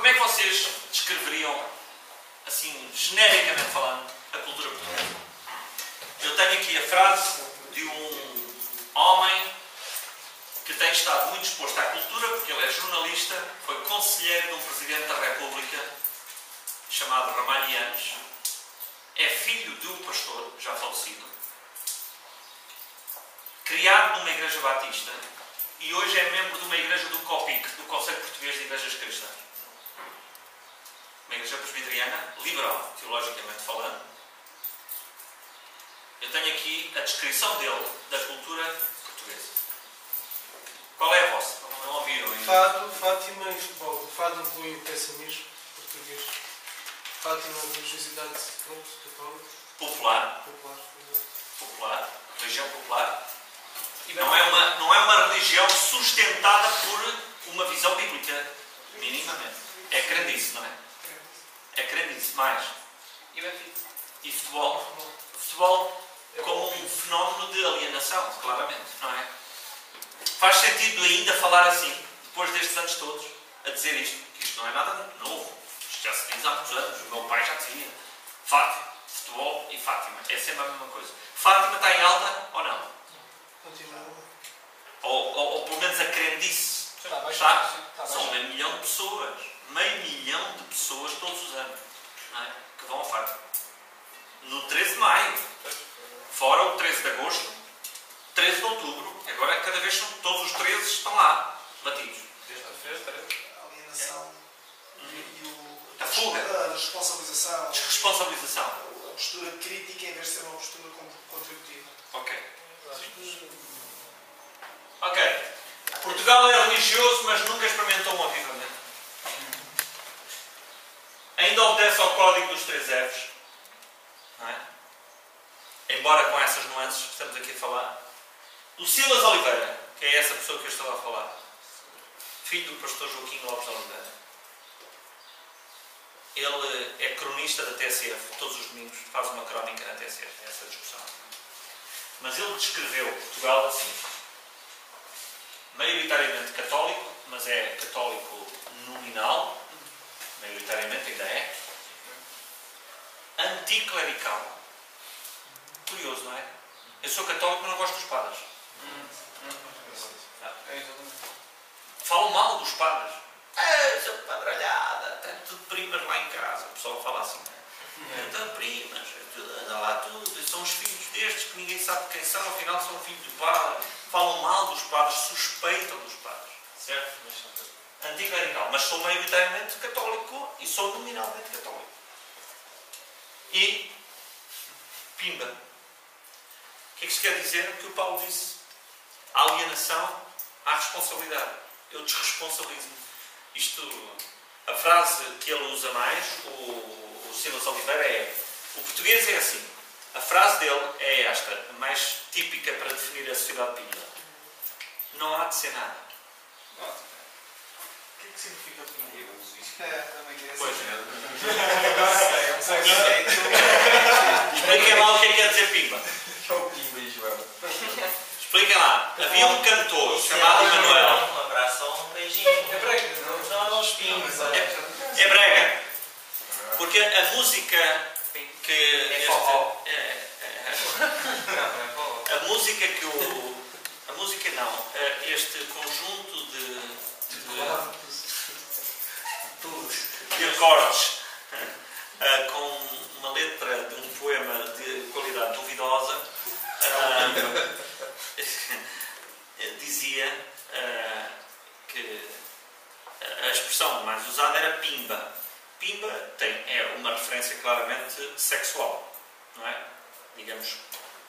Como é que vocês descreveriam, assim, genericamente falando, a cultura portuguesa? Eu tenho aqui a frase de um homem que tem estado muito exposto à cultura, porque ele é jornalista, foi conselheiro de um Presidente da República chamado Ramalhianes, é filho de um pastor já falecido, criado numa igreja batista e hoje é membro de uma igreja do COPIC, do Conselho Português de Igrejas Cristãs. Uma igreja presbiteriana, liberal, teologicamente falando. Eu tenho aqui a descrição dele da cultura portuguesa. Qual é a vossa? Não ouviram ainda? Fado, Fátima e futebol. O fado inclui o pessimismo português. Fátima, religiosidade, pronto, católica. Popular. Popular, exato. Popular. Religião popular. Não é uma religião sustentada por uma visão bíblica, minimamente. É crendice, não é? É crendice, mais. E futebol. Futebol como um fenómeno de alienação, claramente, não é? Faz sentido ainda falar assim, depois destes anos todos, a dizer isto, que isto não é nada novo. Isto já se diz há muitos anos, o meu pai já dizia. Fátima, futebol e Fátima. É sempre a mesma coisa. Fátima está em alta ou não? Continua. Ou pelo menos a crendice. Está? São 500 mil pessoas. 500 mil de pessoas todos os anos, não é? Que vão a Fátima. No 13 de maio. Fora o 13 de agosto. 13 de outubro. Agora cada vez são todos os 13 estão lá. Batidos. A alienação A fuga. A responsabilização. Responsabilização. A postura crítica em vez de ser uma postura contributiva. Ok. Ok. Portugal é religioso, mas nunca experimentou um avivamento. Ainda obedece ao código dos 3 Fs. Não é? Embora com essas nuances que estamos aqui a falar. O Silas Oliveira, que é essa pessoa que eu estava a falar, filho do pastor Joaquim Lopes Oliveira, ele é cronista da TSF, todos os domingos faz uma crónica na TSF, é essa discussão. Mas ele descreveu Portugal assim, maioritariamente católico, mas é católico nominal, maioritariamente ainda é, anticlerical. Curioso, não é? Eu sou católico, mas não gosto dos padres. Falam mal dos padres. Essa padralhada, tem tudo primas lá em casa. O pessoal fala assim, tem primas, anda lá tudo. E são os filhos destes que ninguém sabe quem são, afinal são filhos do padre. Falam mal dos padres, suspeitam dos padres. Certo? Anticlerical, mas sou maioritariamente católico e sou nominalmente católico. E pimba. O que é que isto quer dizer? O que o Paulo disse. A alienação, à responsabilidade. Eu desresponsabilizo-me. A frase que ele usa mais, o Silas Oliveira, é: o português é assim. A frase dele é esta, a mais típica para definir a sociedade pimba. Não há de ser nada. O que é que significa pimba? Eu uso isso. Também é Pois assim. Expliquem lá o que é que quer dizer pimba. É o Pimba e Joel. Expliquem lá. Havia um cantor chamado Emanuel. Um abraço ou um beijinho. É brega. Não os pimbas. É brega. Porque a música que... É forró. A música que o... A música não. Este conjunto de acordes com uma letra de um poema de qualidade duvidosa dizia que a expressão mais usada era pimba. Pimba é uma referência claramente sexual, não é? Digamos,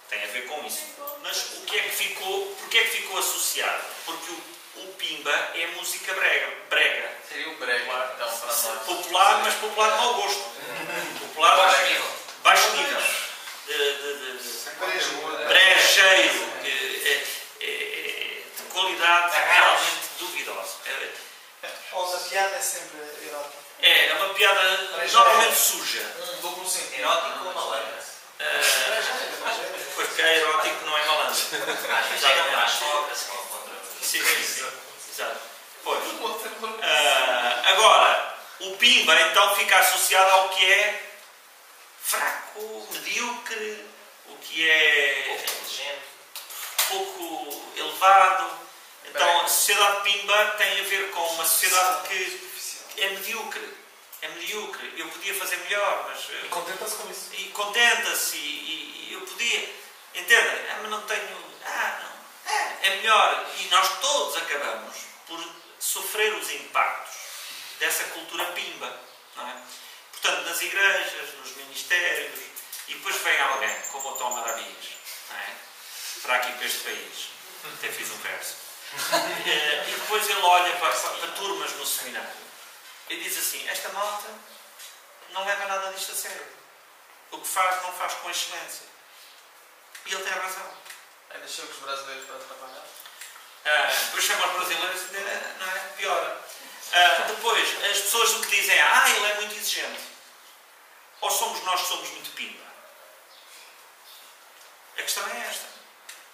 tem a ver com isso. Mas porquê é que ficou associado? Porque o pimba é música brega. Seria o brega, então, para nós. Popular, mas popular de mau gosto. Popular Baixo nível. Baixo nível. Brejeiro. De qualidade realmente duvidosa. Ou a piada é sempre erótica. É uma piada normalmente suja. Duplo sentido. Erótico ou malandro? Porque é erótico, não é malandro. Às sogras ou contra. Sim. Exato. Pois. Agora, o Pimba então fica associado ao que é fraco, medíocre, o que é Inteligente. pouco elevado. Então a sociedade Pimba tem a ver com uma sociedade que é medíocre. É medíocre. Eu podia fazer melhor, mas... E contenta-se com isso. E contenta-se e eu podia... Entendem? Mas não tenho... não. É melhor. E nós todos acabamos por sofrer os impactos dessa cultura Pimba. Não é? Portanto, nas igrejas, nos ministérios, e depois vem alguém, como o Tom Maravilhas, não é? Para aqui, para este país. Até fiz um verso. E depois ele olha para turmas no seminário e diz assim: esta malta não leva nada disto a sério. O que faz, não faz com excelência. E ele tem razão. Ainda chega os brasileiros para trabalhar. Depois chama os brasileiros e não é? Pior. Depois, as pessoas o que dizem é: ele é muito exigente. Ou somos nós que somos muito Pimba? A questão é esta.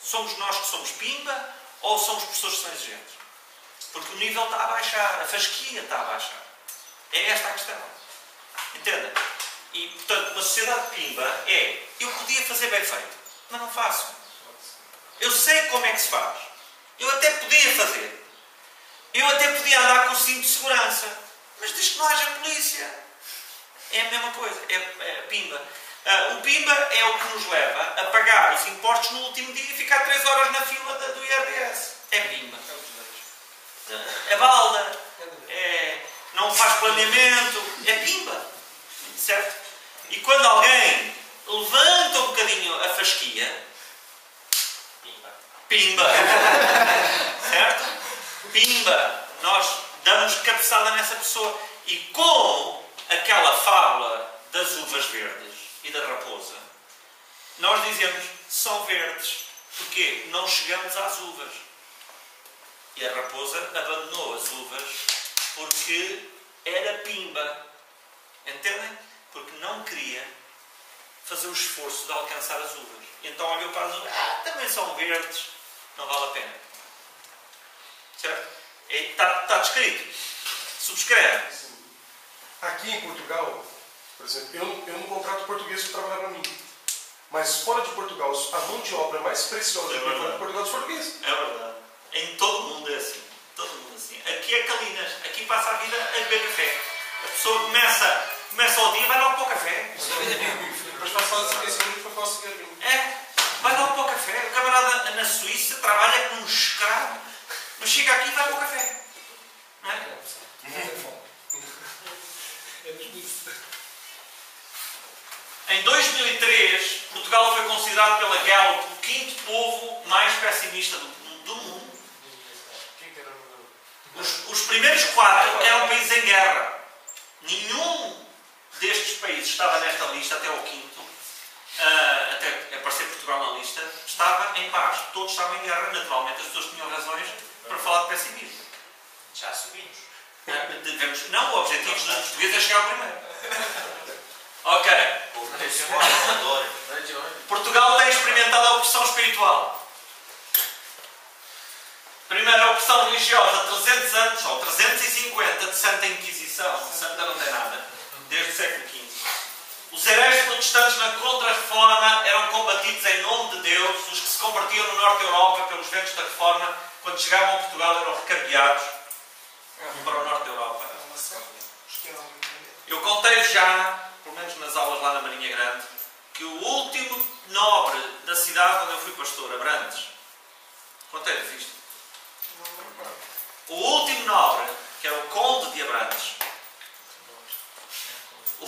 Somos nós que somos Pimba ou somos pessoas que são exigentes? Porque o nível está a baixar, a fasquia está a baixar. É esta a questão. Entendem? E, portanto, uma sociedade Pimba é: eu podia fazer bem feito, mas não faço. Eu sei como é que se faz. Eu até podia fazer. Eu até podia andar com o cinto de segurança. Mas diz que não haja polícia. É a mesma coisa. É Pimba. O Pimba é o que nos leva a pagar os impostos no último dia e ficar 3 horas na fila do IRS. É Pimba. É balda. Não faz planeamento. É Pimba. Certo? E quando alguém levanta um bocadinho a fasquia... Pimba. Certo? Pimba. Nós damos cabeçada nessa pessoa. E como aquela fábula das uvas verdes e da raposa, nós dizemos: são verdes. Porquê? Não chegamos às uvas. E a raposa abandonou as uvas porque era Pimba. Entendem? Porque não queria fazer o esforço de alcançar as uvas. Então olhou para as uvas: também são verdes, não vale a pena. Certo? Está descrito. Subscreve. Aqui em Portugal, por exemplo, eu não contrato português para trabalhar para mim. Mas fora de Portugal, a mão de obra mais preciosa que fora de Portugal é os portugueses. É verdade. Em todo o mundo é assim. Todo mundo é assim. Aqui é Calinas. Aqui passa a vida a beber café. A pessoa começa o dia e vai logo para o café. Depois faz só a seguir e depois para o cigarrinho. Vai logo para o café. O camarada na Suíça trabalha como um escravo, mas chega aqui e vai para o café. Não é? Em 2003, Portugal foi considerado pela Gallup o 5º povo mais pessimista do mundo. Os primeiros 4 eram países em guerra. Nenhum destes países estava nesta lista, até o 5º, até aparecer Portugal na lista, estava em paz. Todos estavam em guerra. Naturalmente, as pessoas tinham razões para falar de pessimismo. Já subimos. Não, o objetivo dos portugueses é chegar ao primeiro. Ok. Portugal tem experimentado a opressão espiritual. Primeiro, a opressão religiosa, 300 anos, ou 350 de Santa Inquisição. Santa não tem nada. Desde o século XV. Os hereges protestantes na Contra-Reforma eram combatidos em nome de Deus. Os que se convertiam no Norte da Europa pelos ventos da Reforma, quando chegavam a Portugal, eram recarreados para o Norte da Europa. Eu contei já, pelo menos nas aulas lá na Marinha Grande, que o último nobre da cidade onde eu fui pastor, Abrantes, contei-vos isto. O último nobre, que era o Conde de Abrantes, o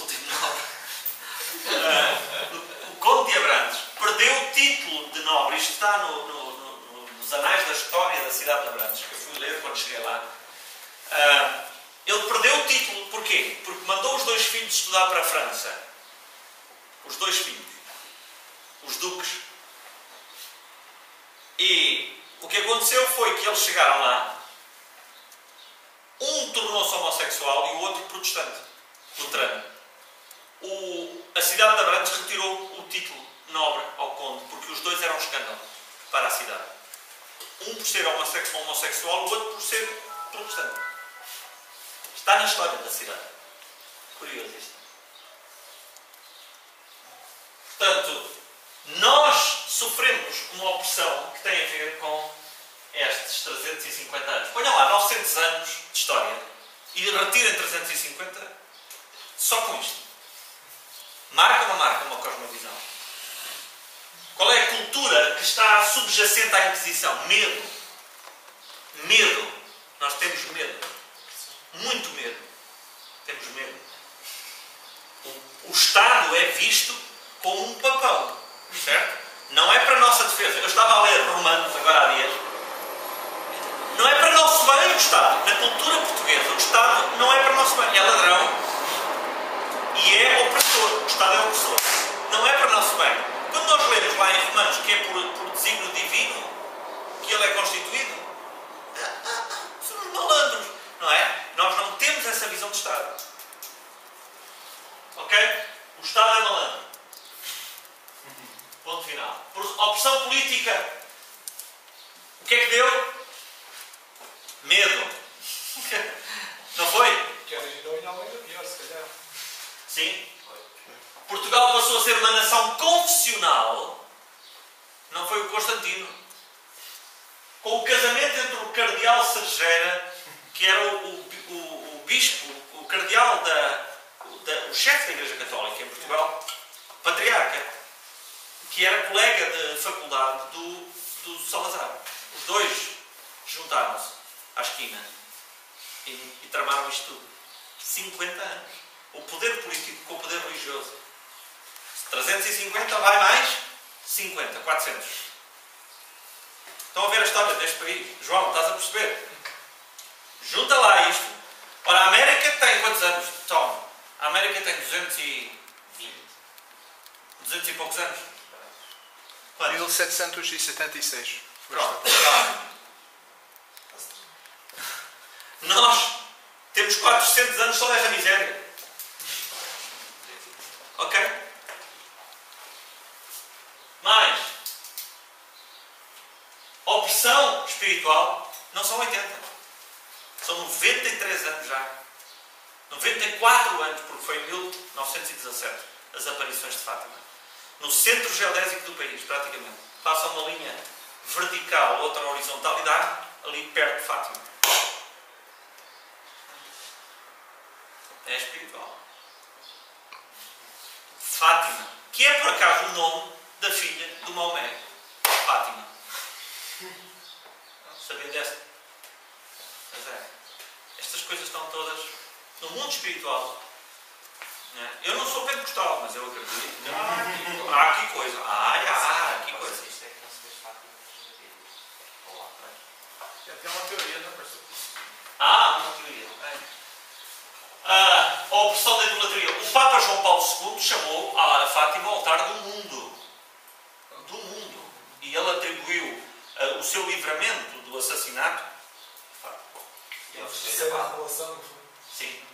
Conde de Abrantes, perdeu o título de nobre. Isto está nos anais da história da cidade de Abrantes, que eu fui ler quando cheguei lá. Ele perdeu o título. Porquê? Porque mandou os 2 filhos estudar para a França. Os 2 filhos. Os duques. E o que aconteceu foi que eles chegaram lá. Um tornou-se homossexual e o outro protestante. Luterano. A cidade de Abrantes retirou o título nobre ao conde, porque os 2 eram um escândalo para a cidade. Um por ser homossexual, o outro por ser protestante. Está na história da cidade. Curioso isto. Portanto, nós sofremos uma opressão que tem a ver com estes 350 anos. Ponham lá 900 anos de história e retirem 350 só com isto. Marca ou não marca uma cosmovisão? Qual é a cultura que está subjacente à Inquisição? Medo. Medo. Nós temos medo. Muito medo. Temos medo. O Estado é visto como um papão. Certo? Não é para a nossa defesa. Eu estava a ler Romanos agora há dias. Não é para nosso bem o Estado. Na cultura portuguesa, o Estado não é para nosso bem. É ladrão e é opressor. O Estado é opressor. Não é para nosso bem. Quando nós lemos lá em Romanos que é por desígnio divino que ele é constituído, somos malandros. Não é? Nós não temos essa visão de Estado. Ok? O Estado é malandro. Ponto final. Por opção política, o que é que deu? Medo. Não foi? Que originou em algo ainda pior, se calhar. Sim. Portugal passou a ser uma nação confessional. Não foi o Constantino. Com o casamento entre o cardeal Sergera, que era o bispo, o cardeal o chefe da Igreja Católica em Portugal, patriarca, que era colega de faculdade do Salazar. Os dois juntaram-se à esquina e tramaram isto tudo. 50 anos. O poder político com o poder religioso. 350 vai mais 50, 400. Estão a ver a história deste país? João, estás a perceber? Junta lá isto. Ora, a América tem quantos anos? Toma. A América tem 220. 200 e poucos anos. 1776. Pronto. Nós temos 400 anos só desta miséria. Ok? Mais. Opção espiritual não são 80. São 93 anos já. 94 anos, porque foi em 1917 as aparições de Fátima. No centro geodésico do país, praticamente. Passa uma linha vertical, outra horizontal e dá ali perto de Fátima. É espiritual. Fátima, que é por acaso o nome da filha do Maomé. Fátima. Sabia desta? Mas é. Estas coisas estão todas no mundo espiritual. Não é? Eu não sou pentecostal, mas eu acredito. Há aqui coisa. Há aqui coisa. Isto é que não se vê Fátima na Bíblia. Já tem uma teoria, não, pastor? Há uma teoria. A opressão da idolatria. O Papa João Paulo II chamou a Fátima o altar do mundo. Do mundo. E ele atribuiu o seu livramento do assassinato. Terceira revelação. Sim.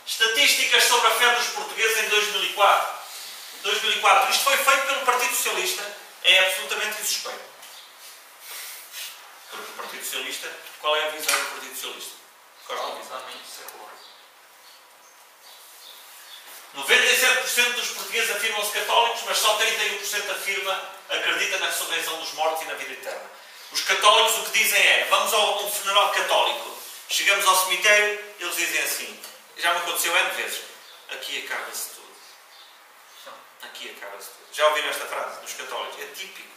Estatísticas sobre a fé dos portugueses em 2004. 2004. Isto foi feito pelo Partido Socialista. É absolutamente insuspeito. Porque o Partido Socialista, qual é a visão do Partido Socialista? Qual é a visão? 97% dos portugueses afirmam-se católicos, mas só 31% acredita na ressurreição dos mortos e na vida eterna. Os católicos o que dizem é, vamos a um funeral católico, chegamos ao cemitério, eles dizem assim, já me aconteceu N vezes, aqui acaba-se tudo. Aqui acaba-se tudo. Já ouviram esta frase dos católicos? É típico.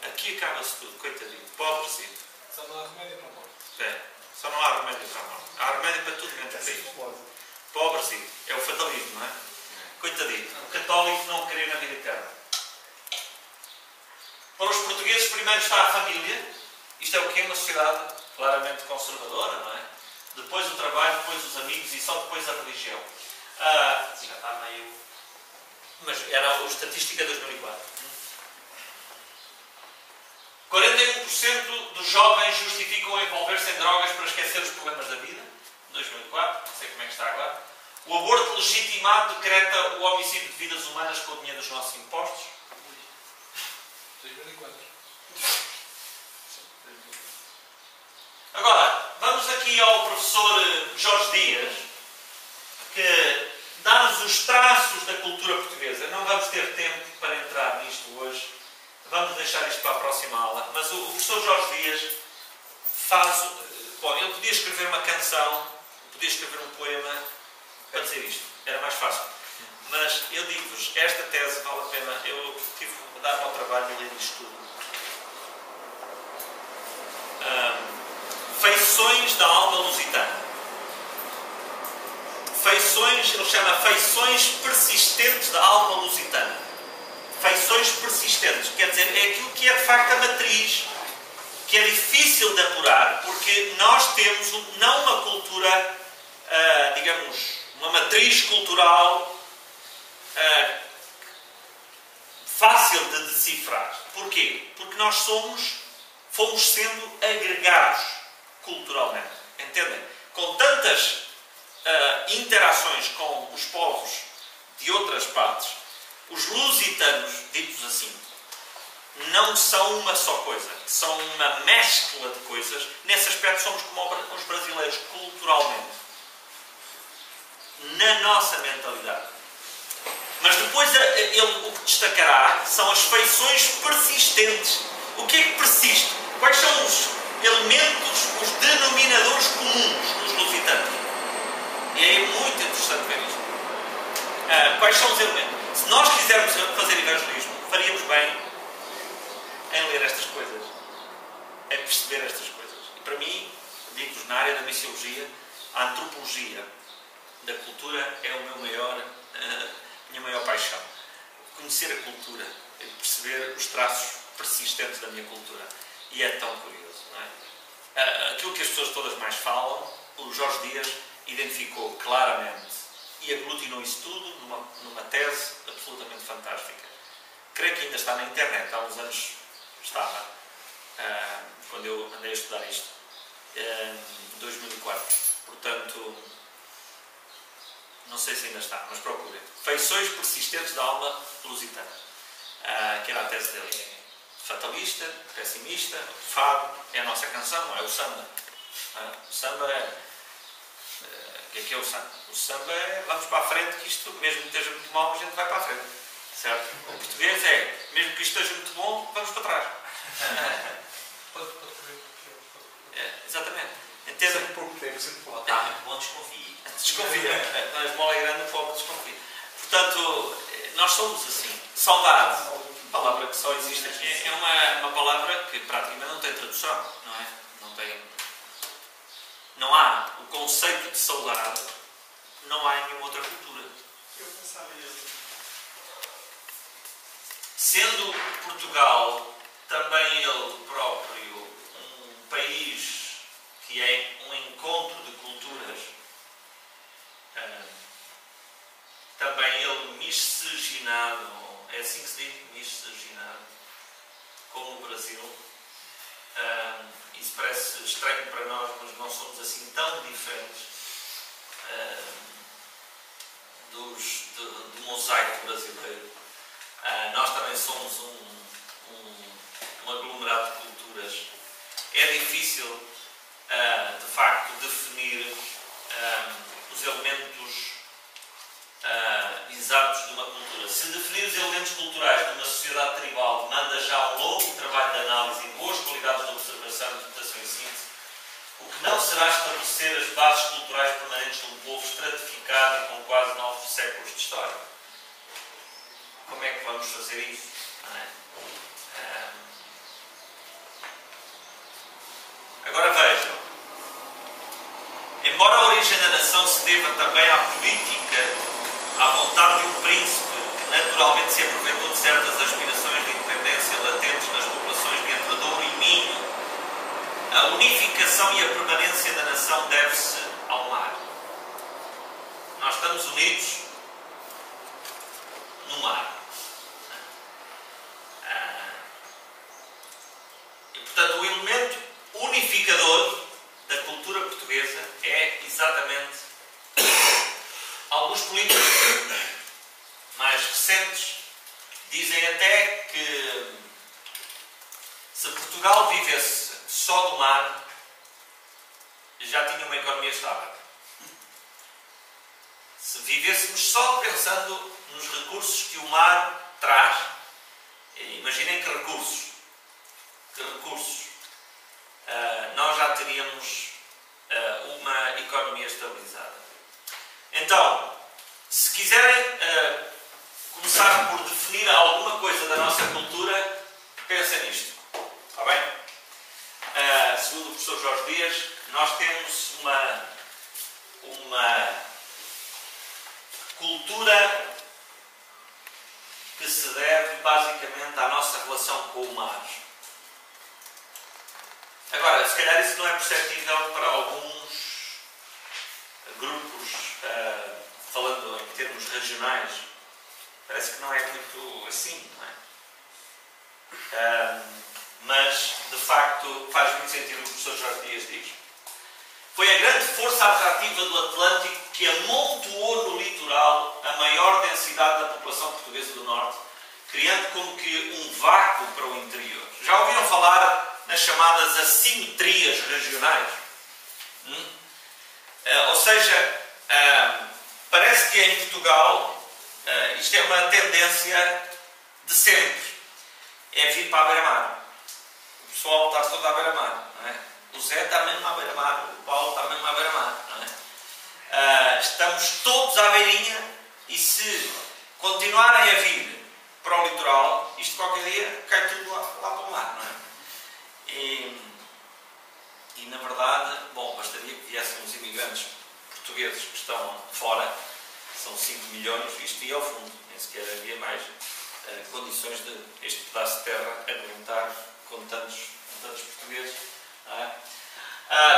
Aqui acaba-se tudo, coitadinho, pobrezinho. Só não há remédio para a morte. É, só não há remédio para a morte. Há remédio para tudo menos para isso. Pobrezinho. É o fatalismo, não é? Coitadinho. O católico não querer na vida eterna. Para os portugueses, primeiro está a família. Isto é o que é uma sociedade claramente conservadora, não é? Depois o trabalho, depois os amigos e só depois a religião. Já está meio... Mas era a estatística de 2004. 41% dos jovens justificam envolver-se em drogas para esquecer os problemas da vida. 2004, não sei como é que está agora. O aborto legitimado decreta o homicídio de vidas humanas com o dinheiro dos nossos impostos. 2004. Agora, vamos aqui ao professor Jorge Dias, que dá-nos os traços da cultura portuguesa. Não vamos ter tempo para entrar nisto hoje. Vamos deixar isto para a próxima aula. Mas o professor Jorge Dias faz... Bom, ele podia escrever uma canção, podia escrever um poema para dizer isto. Era mais fácil. Mas eu digo-vos, esta tese vale a pena. Eu tive a dar-me ao trabalho de ler isto tudo. Feições da alma lusitana. Feições, ele chama feições persistentes da alma lusitana. Feições persistentes, quer dizer, é aquilo que é de facto a matriz, que é difícil de apurar, porque nós temos não uma cultura, digamos, uma matriz cultural fácil de decifrar. Porquê? Porque nós fomos sendo agregados culturalmente. Entendem? Com tantas interações com os povos de outras partes, os lusitanos, ditos assim, não são uma só coisa. São uma mescla de coisas. Nesse aspecto somos como os brasileiros culturalmente. Na nossa mentalidade. Mas depois o que destacará são as feições persistentes. O que é que persiste? Quais são os elementos, os denominadores comuns dos lusitanos? E é muito interessante ver isto. Quais são os elementos? Se nós quisermos fazer evangelismo, faríamos bem em ler estas coisas, em perceber estas coisas. E para mim, digo-vos, na área da missiologia, a antropologia da cultura é a minha maior paixão. Conhecer a cultura, perceber os traços persistentes da minha cultura. E é tão curioso, não é? Aquilo que as pessoas todas mais falam, o Jorge Dias identificou claramente e aglutinou isso tudo numa tese absolutamente fantástica. Creio que ainda está na internet, há uns anos estava, quando eu andei a estudar isto, em 2004. Portanto, não sei se ainda está, mas procurem. Feições persistentes da alma lusitana, que era a tese dele. Fatalista, pessimista, fado, é a nossa canção, não é o samba. O samba é... O que é o samba? O samba é vamos para a frente, que isto, mesmo que esteja muito mal, a gente vai para a frente. Certo? O português é, mesmo que isto esteja muito bom, vamos para trás. Exatamente. Entendem? Sempre pouco tempo, sempre pouco. Está muito bom, desconfie. Desconfia. Nós mola é grande, o povo desconfia. Portanto, nós somos assim. Saudade, palavra que só existe aqui, é uma palavra que praticamente não tem tradução, não é? Não há o conceito de saudade, não há em nenhuma outra cultura. Eu pensava nisso. Sendo Portugal também ele próprio um país que é um encontro de culturas, também ele miscigenado, é assim que se diz, miscigenado, como o Brasil. Isso parece estranho para nós, mas não somos assim tão diferentes do mosaico brasileiro. Nós também somos um aglomerado de culturas. É difícil, de facto, definir os elementos exatos de uma cultura. Se definir os elementos culturais de uma sociedade tribal demanda já um longo trabalho de análise e boas qualidades de observação, interpretação e síntese, o que não será estabelecer as bases culturais permanentes de um povo estratificado e com quase 9 séculos de história. Como é que vamos fazer isso? Não é? Agora vejam, embora a origem da nação se deva também à política, à vontade de um príncipe que naturalmente se aproveitou de certas aspirações de independência latentes nas populações de Entre Douro e Minho, a unificação e a permanência da nação deve-se ao mar. Nós estamos unidos no mar. E, portanto, o elemento unificador da cultura portuguesa é exatamente alguns políticos mais recentes dizem até que se Portugal vivesse só do mar, já tinha uma economia estável. Se se vivêssemos só pensando nos recursos que o mar traz, imaginem que recursos, nós já teríamos uma economia estabilizada. Então, se quiserem começar por definir alguma coisa da nossa cultura, pensem nisto. Está bem? Segundo o professor Jorge Dias, nós temos uma cultura que se deve basicamente à nossa relação com o mar. Agora, se calhar isso não é perceptível para alguns grupos, falando em termos regionais, parece que não é muito assim, não é? Mas, de facto, faz muito sentido o que o professor Jorge Dias diz. Foi a grande força atrativa do Atlântico que amontoou no litoral a maior densidade da população portuguesa do Norte, criando como que um vácuo para o interior. Já ouviram falar nas chamadas assimetrias regionais? Ou seja, parece que em Portugal isto é uma tendência de sempre. É vir para a beira-mar. O pessoal está todo à beira-mar, não é? O Zé está mesmo à beira-mar, o Paulo está mesmo à beira-mar, não é? Estamos todos à beirinha e se continuarem a vir para o litoral, isto qualquer dia cai tudo lá para o mar, não é? E na verdade, bom, bastaria que viessem os imigrantes portugueses que estão fora, são 5 milhões, isto ia ao fundo, nem sequer havia mais condições de este pedaço de terra aguentar com tantos portugueses.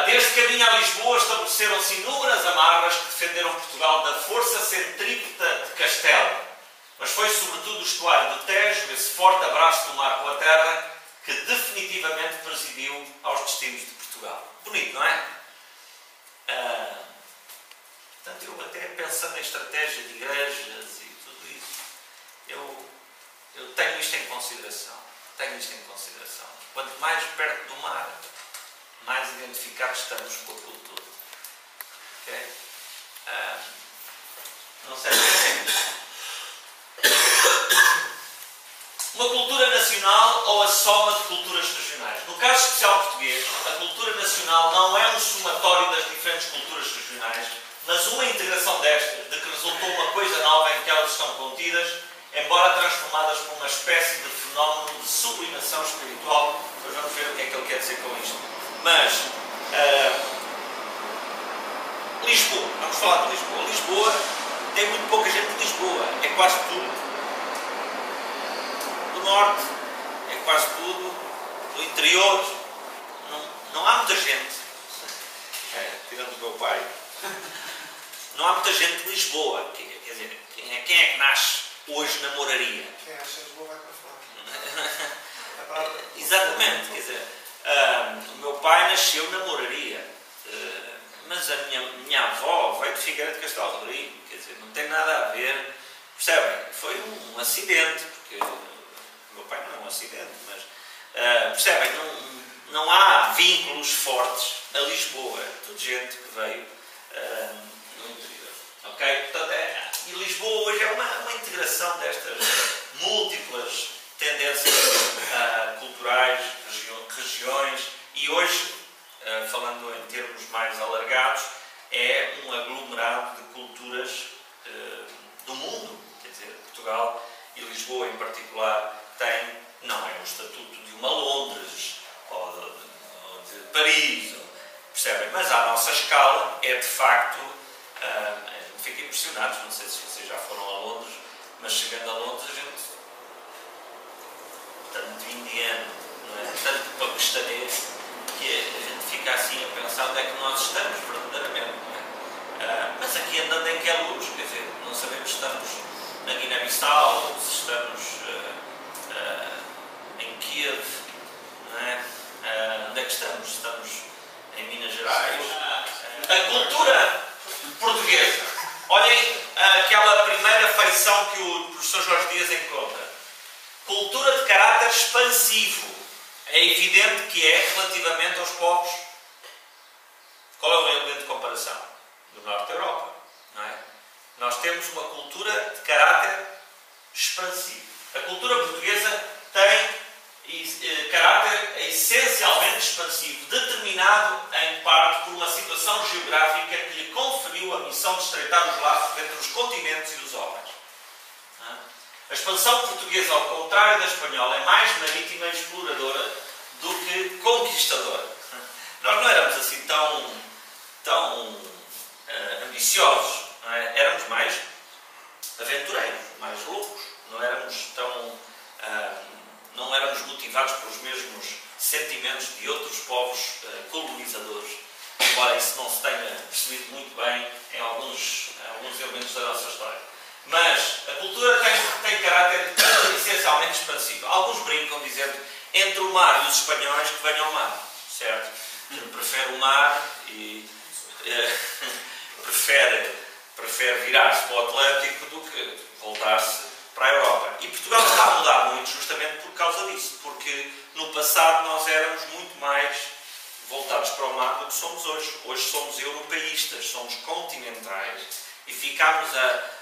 Desde que vinha a Lisboa estabeleceram-se inúmeras amarras que defenderam Portugal da força centrípeta de Castelo. Mas foi sobretudo o estuário do Tejo, esse forte abraço do mar com a terra, que definitivamente presidiu aos destinos de Portugal. Bonito, não é? Portanto, eu até pensando em estratégia de igrejas e tudo isso, eu tenho isto em consideração. Quanto mais perto do mar, mais identificados estamos com a cultura. Ok? Não sei se uma cultura nacional ou a soma de culturas regionais. No caso especial português, a cultura nacional não é um somatório das diferentes culturas regionais, mas uma integração destas, de que resultou uma coisa nova em que elas estão contidas, embora transformadas por uma espécie de fenómeno de sublimação espiritual. Depois vamos ver o que é que ele quer dizer com isto. Mas, Lisboa, vamos falar de Lisboa. Lisboa tem muito pouca gente de Lisboa, é quase tudo do Norte, é quase tudo do interior. Não há muita gente, tirando o meu pai, não há muita gente de Lisboa. Quer dizer, quem é que nasce hoje na Moraria? Quem acha Lisboa vai para fora. Exatamente, quer dizer, o meu pai nasceu na Moraria, mas a minha avó veio de Figueira de Castelo Rodrigo, quer dizer, não tem nada a ver, percebem? Foi um acidente, porque o meu pai não é um acidente, mas percebem? Não há vínculos fortes a Lisboa, é tudo gente que veio no interior, ok? Portanto, e Lisboa hoje é uma integração destas múltiplas tendências culturais, regiões, e hoje, falando em termos mais alargados, é um aglomerado de culturas do mundo. Quer dizer, Portugal e Lisboa em particular não é o estatuto de uma Londres ou de Paris, percebem? Mas à nossa escala é de facto, fico impressionado, não sei se vocês já foram a Londres, mas chegando a Londres a gente, tanto indiano, não é? Tanto paquistanês, que a gente fica assim a pensar onde é que nós estamos verdadeiramente, não é? Mas aqui andando em que é luz, quer dizer, não sabemos se estamos na Guiné-Bissau, se estamos em Kiev, não é? Onde é que estamos? Estamos em Minas Gerais. A cultura portuguesa. Olhem aquela primeira feição que o professor Jorge Dias encontra. Cultura de caráter expansivo. É evidente que é relativamente aos povos. Qual é o elemento de comparação? Do Norte da Europa, não é? Nós temos uma cultura de caráter expansivo. A cultura portuguesa tem caráter essencialmente expansivo, determinado em parte por uma situação geográfica que lhe conferiu a missão de estreitar os laços entre os continentes e os homens. A expansão portuguesa, ao contrário da espanhola, é mais marítima e exploradora do que conquistadora. Nós não éramos assim tão ambiciosos, não é? Éramos mais aventureiros, mais loucos, não éramos motivados pelos mesmos sentimentos de outros povos colonizadores, embora isso não se tenha percebido muito bem em alguns elementos da nossa história. Mas a cultura tem caráter essencialmente expansivo. Alguns brincam dizendo entre o mar e os espanhóis que venham ao mar, certo? Prefere o mar e prefere virar-se para o Atlântico do que voltar-se para a Europa. E Portugal está a mudar muito justamente por causa disso, porque no passado nós éramos muito mais voltados para o mar do que somos hoje. Hoje somos europeístas, somos continentais e ficámos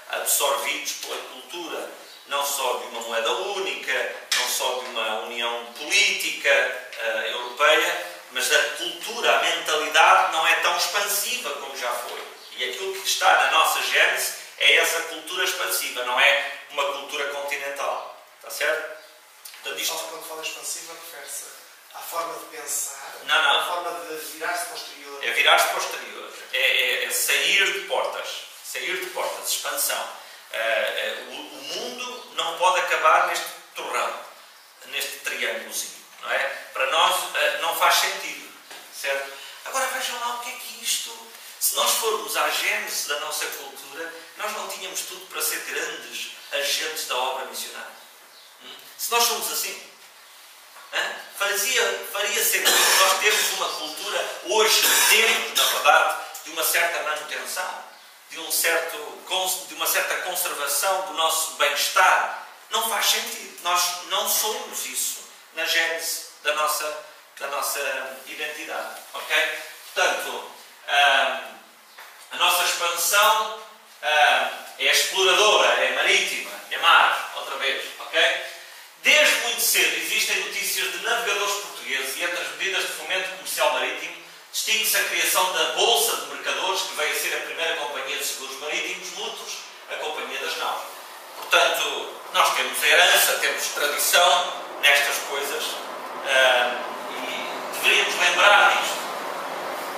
absorvidos pela cultura, não só de uma moeda única, não só de uma união política europeia, mas a cultura, a mentalidade não é tão expansiva como já foi. E aquilo que está na nossa gênese é essa cultura expansiva, não é uma cultura continental. Está certo? Portanto, isto... Quando fala expansiva, refere-se à forma de pensar, Não. à forma de virar-se para o exterior. É virar-se para o exterior. É sair de portas. Sair de portas, expansão. O mundo não pode acabar neste torrão, neste triângulozinho. Não é? Para nós não faz sentido. Certo? Agora vejam lá o que é isto. Se nós formos à gênese da nossa cultura, nós não tínhamos tudo para ser grandes agentes da obra missionária. Se nós somos assim, faria sentido nós termos uma cultura, hoje temos, na verdade, de uma certa manutenção, de uma certa conservação do nosso bem-estar. Não faz sentido. Nós não somos isso na gênese da nossa identidade. Ok? Portanto, a nossa expansão é exploradora, é marítima, é mar, outra vez. Ok? Desde muito cedo existem notícias de navegadores portugueses e entre as medidas de fomento comercial marítimo distingue-se a criação da Bolsa de Mercadores, que veio a ser a primeira companhia de seguros marítimos mútuos, a Companhia das Naus. Portanto, nós temos herança, temos tradição nestas coisas e deveríamos lembrar disto.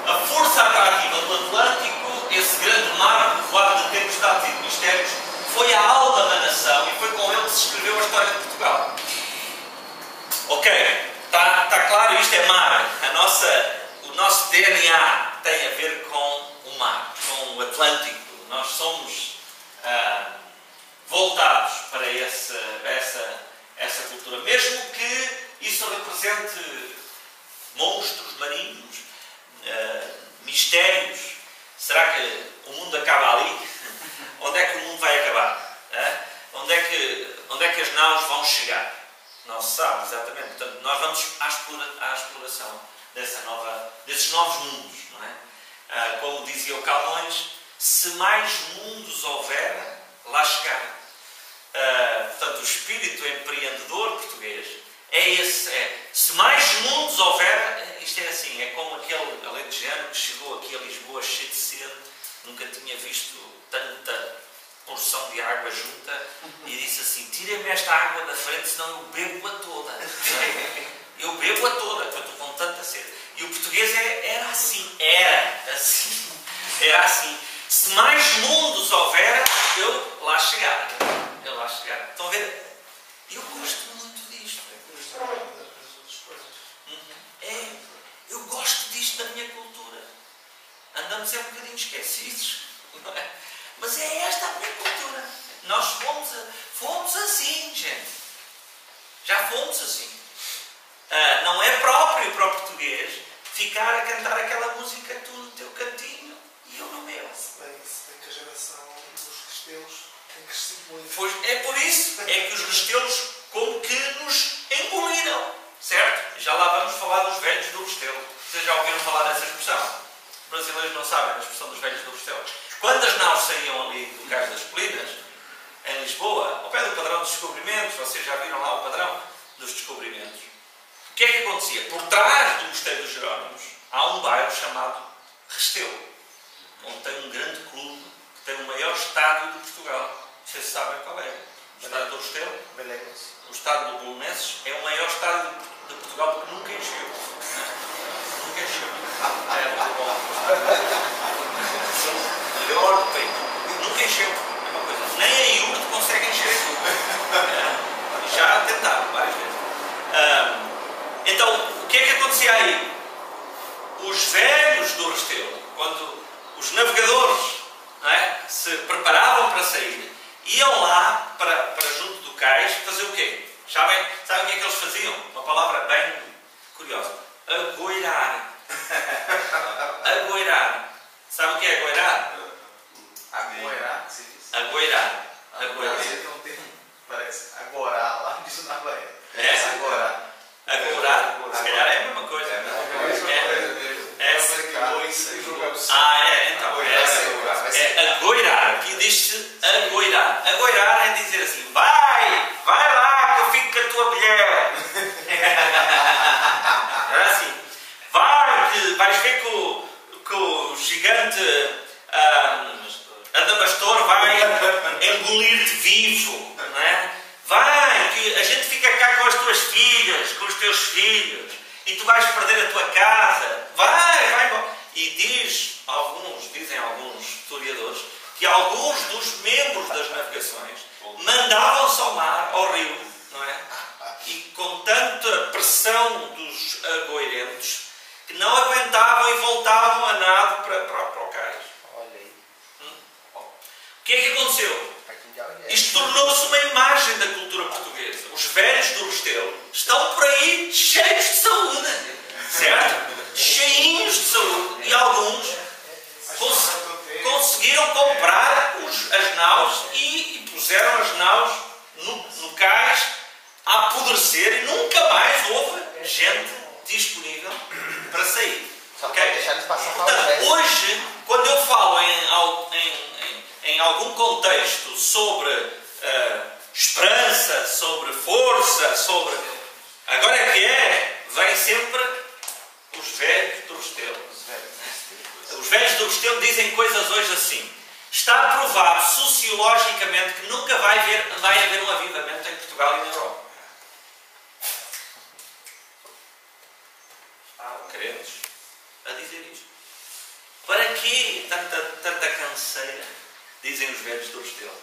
A força atrativa do Atlântico, esse grande mar povoado de tempestades e de mistérios, foi a alma da nação e foi com ele que se escreveu a história de Portugal. Ok, está claro, isto é mar. O nosso DNA tem a ver com o mar, com o Atlântico. Nós somos voltados para essa cultura. Mesmo que isso represente monstros marinhos, mistérios. Será que o mundo acaba ali? Onde é que o mundo vai acabar? Onde é que as naus vão chegar? Não se sabe exatamente. Portanto, nós vamos à exploração desses novos mundos. Não é? Como dizia o Camões, se mais mundos houver, lá chegar. Portanto, o espírito empreendedor português é esse. Se mais mundos houver, isto é assim, é como aquele alentejano que chegou aqui a Lisboa cheio de sede, nunca tinha visto tanta porção de água junta e disse assim: tirem-me esta água da frente, senão eu bebo-a toda. Eu bebo-a toda, porque eu estou com tanta sede. E o português era assim. Se mais mundos houver, eu lá chegar. Estão a ver? Eu gosto muito disto. Eu gosto disto da minha cultura. Andamos um bocadinho esquecidos. Não é? Mas é esta a minha cultura. Nós fomos assim, gente. Já fomos assim. Não é próprio para o português ficar a cantar aquela música tu no teu cantinho e eu no meu. Se bem que a geração dos cristãos tem crescido muito. Pois é por isso é que os restelos como que nos engoliram, certo? Já lá vamos falar dos velhos do restelo. Vocês já ouviram falar dessa expressão? Os brasileiros dois não sabem a expressão dos velhos do Restelo. Quando as naus saíam ali do Cais das Colinas, em Lisboa, ao pé do padrão dos descobrimentos, vocês já viram lá o padrão dos descobrimentos, o que é que acontecia? Por trás do Mosteiro dos Jerónimos há um bairro chamado Restelo, onde tem um grande clube que tem o maior estádio de Portugal. Vocês sabem qual é? O estádio do Restelo? O estádio do Bolonenses é o maior estádio de Portugal porque nunca encheu. Nunca encheu. É muito bom. O maior do país. Nunca encheu. É uma coisa. Nem a IURT consegue encher aquilo. Já tentaram várias vezes. Então, o que é que acontecia aí? Os velhos do Restelo, quando os navegadores, não é, se preparavam para sair, iam lá para junto do cais fazer o quê? Sabem o que é que eles faziam? Uma palavra bem curiosa. Agoirar. Agoirar. Sabe o que é agoirar? Agoirar, que se diz? Agoirar. Agoirar. Tem um termo, parece. Agorar, lá disso na Bahia. É? Agorar. Agorar. Se calhar é a mesma coisa. Então. É agoirar. Aqui diz-se agoirar. Agoirar é dizer assim: vai lá que eu fico com a tua mulher. Era assim: vais ver que o gigante Adamastor vai engolir-te vivo, não é? Vai, que a gente fica cá com as tuas filhas, com os teus filhos, e tu vais perder a tua casa. Vai. E dizem alguns historiadores, que alguns dos membros das navegações mandavam-se ao mar, ao rio, não é? E com tanta pressão dos agoirentos, que não aguentavam e voltavam a nado para o cais. Olha aí. O que é que aconteceu? Isto tornou-se uma imagem da cultura portuguesa. Os velhos do Restelo estão por aí cheios de saúde, certo? Cheinhos de saúde. E alguns conseguiram comprar as naus e puseram as naus no cais a apodrecer e nunca mais houve gente disponível para sair. Só Okay? para deixar eles passar. Portanto, hoje, quando eu falo em algum contexto sobre esperança, sobre força, sobre... Agora vem sempre os velhos do Restelo. Os velhos do Restelo dizem coisas hoje assim: está provado sociologicamente que nunca vai haver um avivamento em Portugal e na Europa. Crentes a dizer isto. Para quê tanta canseira? Dizem os velhos do Restelo.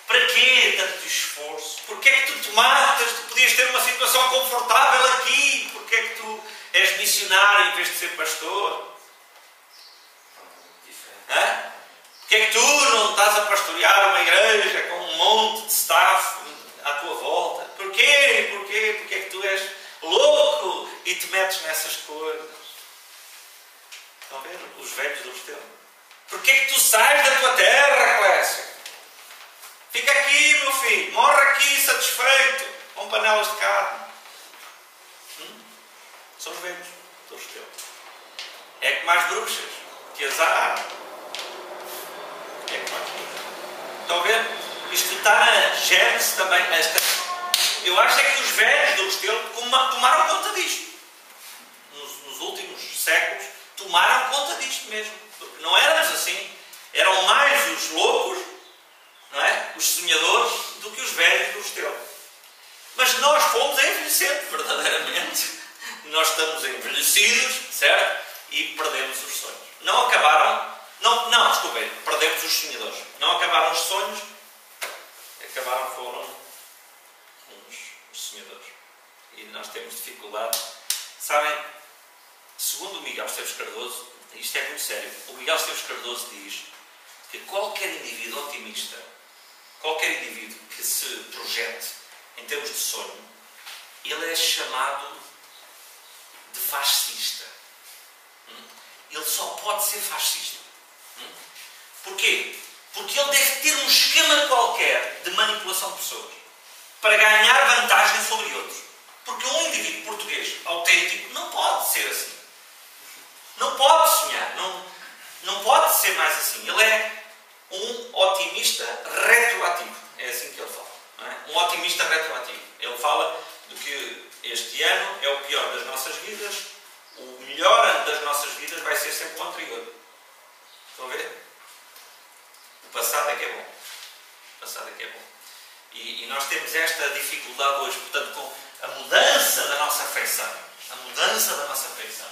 Para quê tanto esforço? Porquê é que tu te matas? Tu podias ter uma situação confortável aqui. Porquê é que tu és missionário em vez de ser pastor? Porquê é que tu não estás a pastorear uma igreja com um monte de staff à tua volta? Porquê? Porquê é que tu és louco e te metes nessas coisas? Estão a ver? Os velhos do Restelo. Porquê é que tu sais da tua terra, Clécio? Fica aqui, meu filho. Morre aqui satisfeito com panelas de carne. São os velhos do Restelo. É que mais bruxas, que azar. É que mais bruxas. Estão a ver? Isto está na Gênesis também. Eu acho é que os velhos do Restelo tomaram conta disto. Nos últimos séculos, tomaram conta disto mesmo. Porque não éramos assim. Eram mais os loucos, não é? Os sonhadores, do que os velhos do Restelo. Mas nós fomos envelhecendo, verdadeiramente. Nós estamos envelhecidos, certo? E perdemos os sonhos. Não acabaram, desculpem, perdemos os sonhadores. Não acabaram os sonhos, foram os sonhadores. E nós temos dificuldade. Sabem, segundo o Miguel Esteves Cardoso, isto é muito sério, o Miguel Esteves Cardoso diz que qualquer indivíduo otimista, qualquer indivíduo que se projete em termos de sonho, ele é chamado de fascista. Ele só pode ser fascista. Porquê? Porque ele deve ter um esquema qualquer de manipulação de pessoas para ganhar vantagem sobre outros. Porque um indivíduo português autêntico não pode ser assim. Não pode sonhar. ser mais assim. Ele é um otimista retroativo. É assim que ele fala. Não é? Um otimista retroativo. Ele fala de que este ano é o pior das nossas vidas, o melhor ano das nossas vidas vai ser sempre o anterior. Estão a ver? O passado é que é bom. O passado é que é bom. E nós temos esta dificuldade hoje, portanto, com a mudança da nossa feição. A mudança da nossa feição.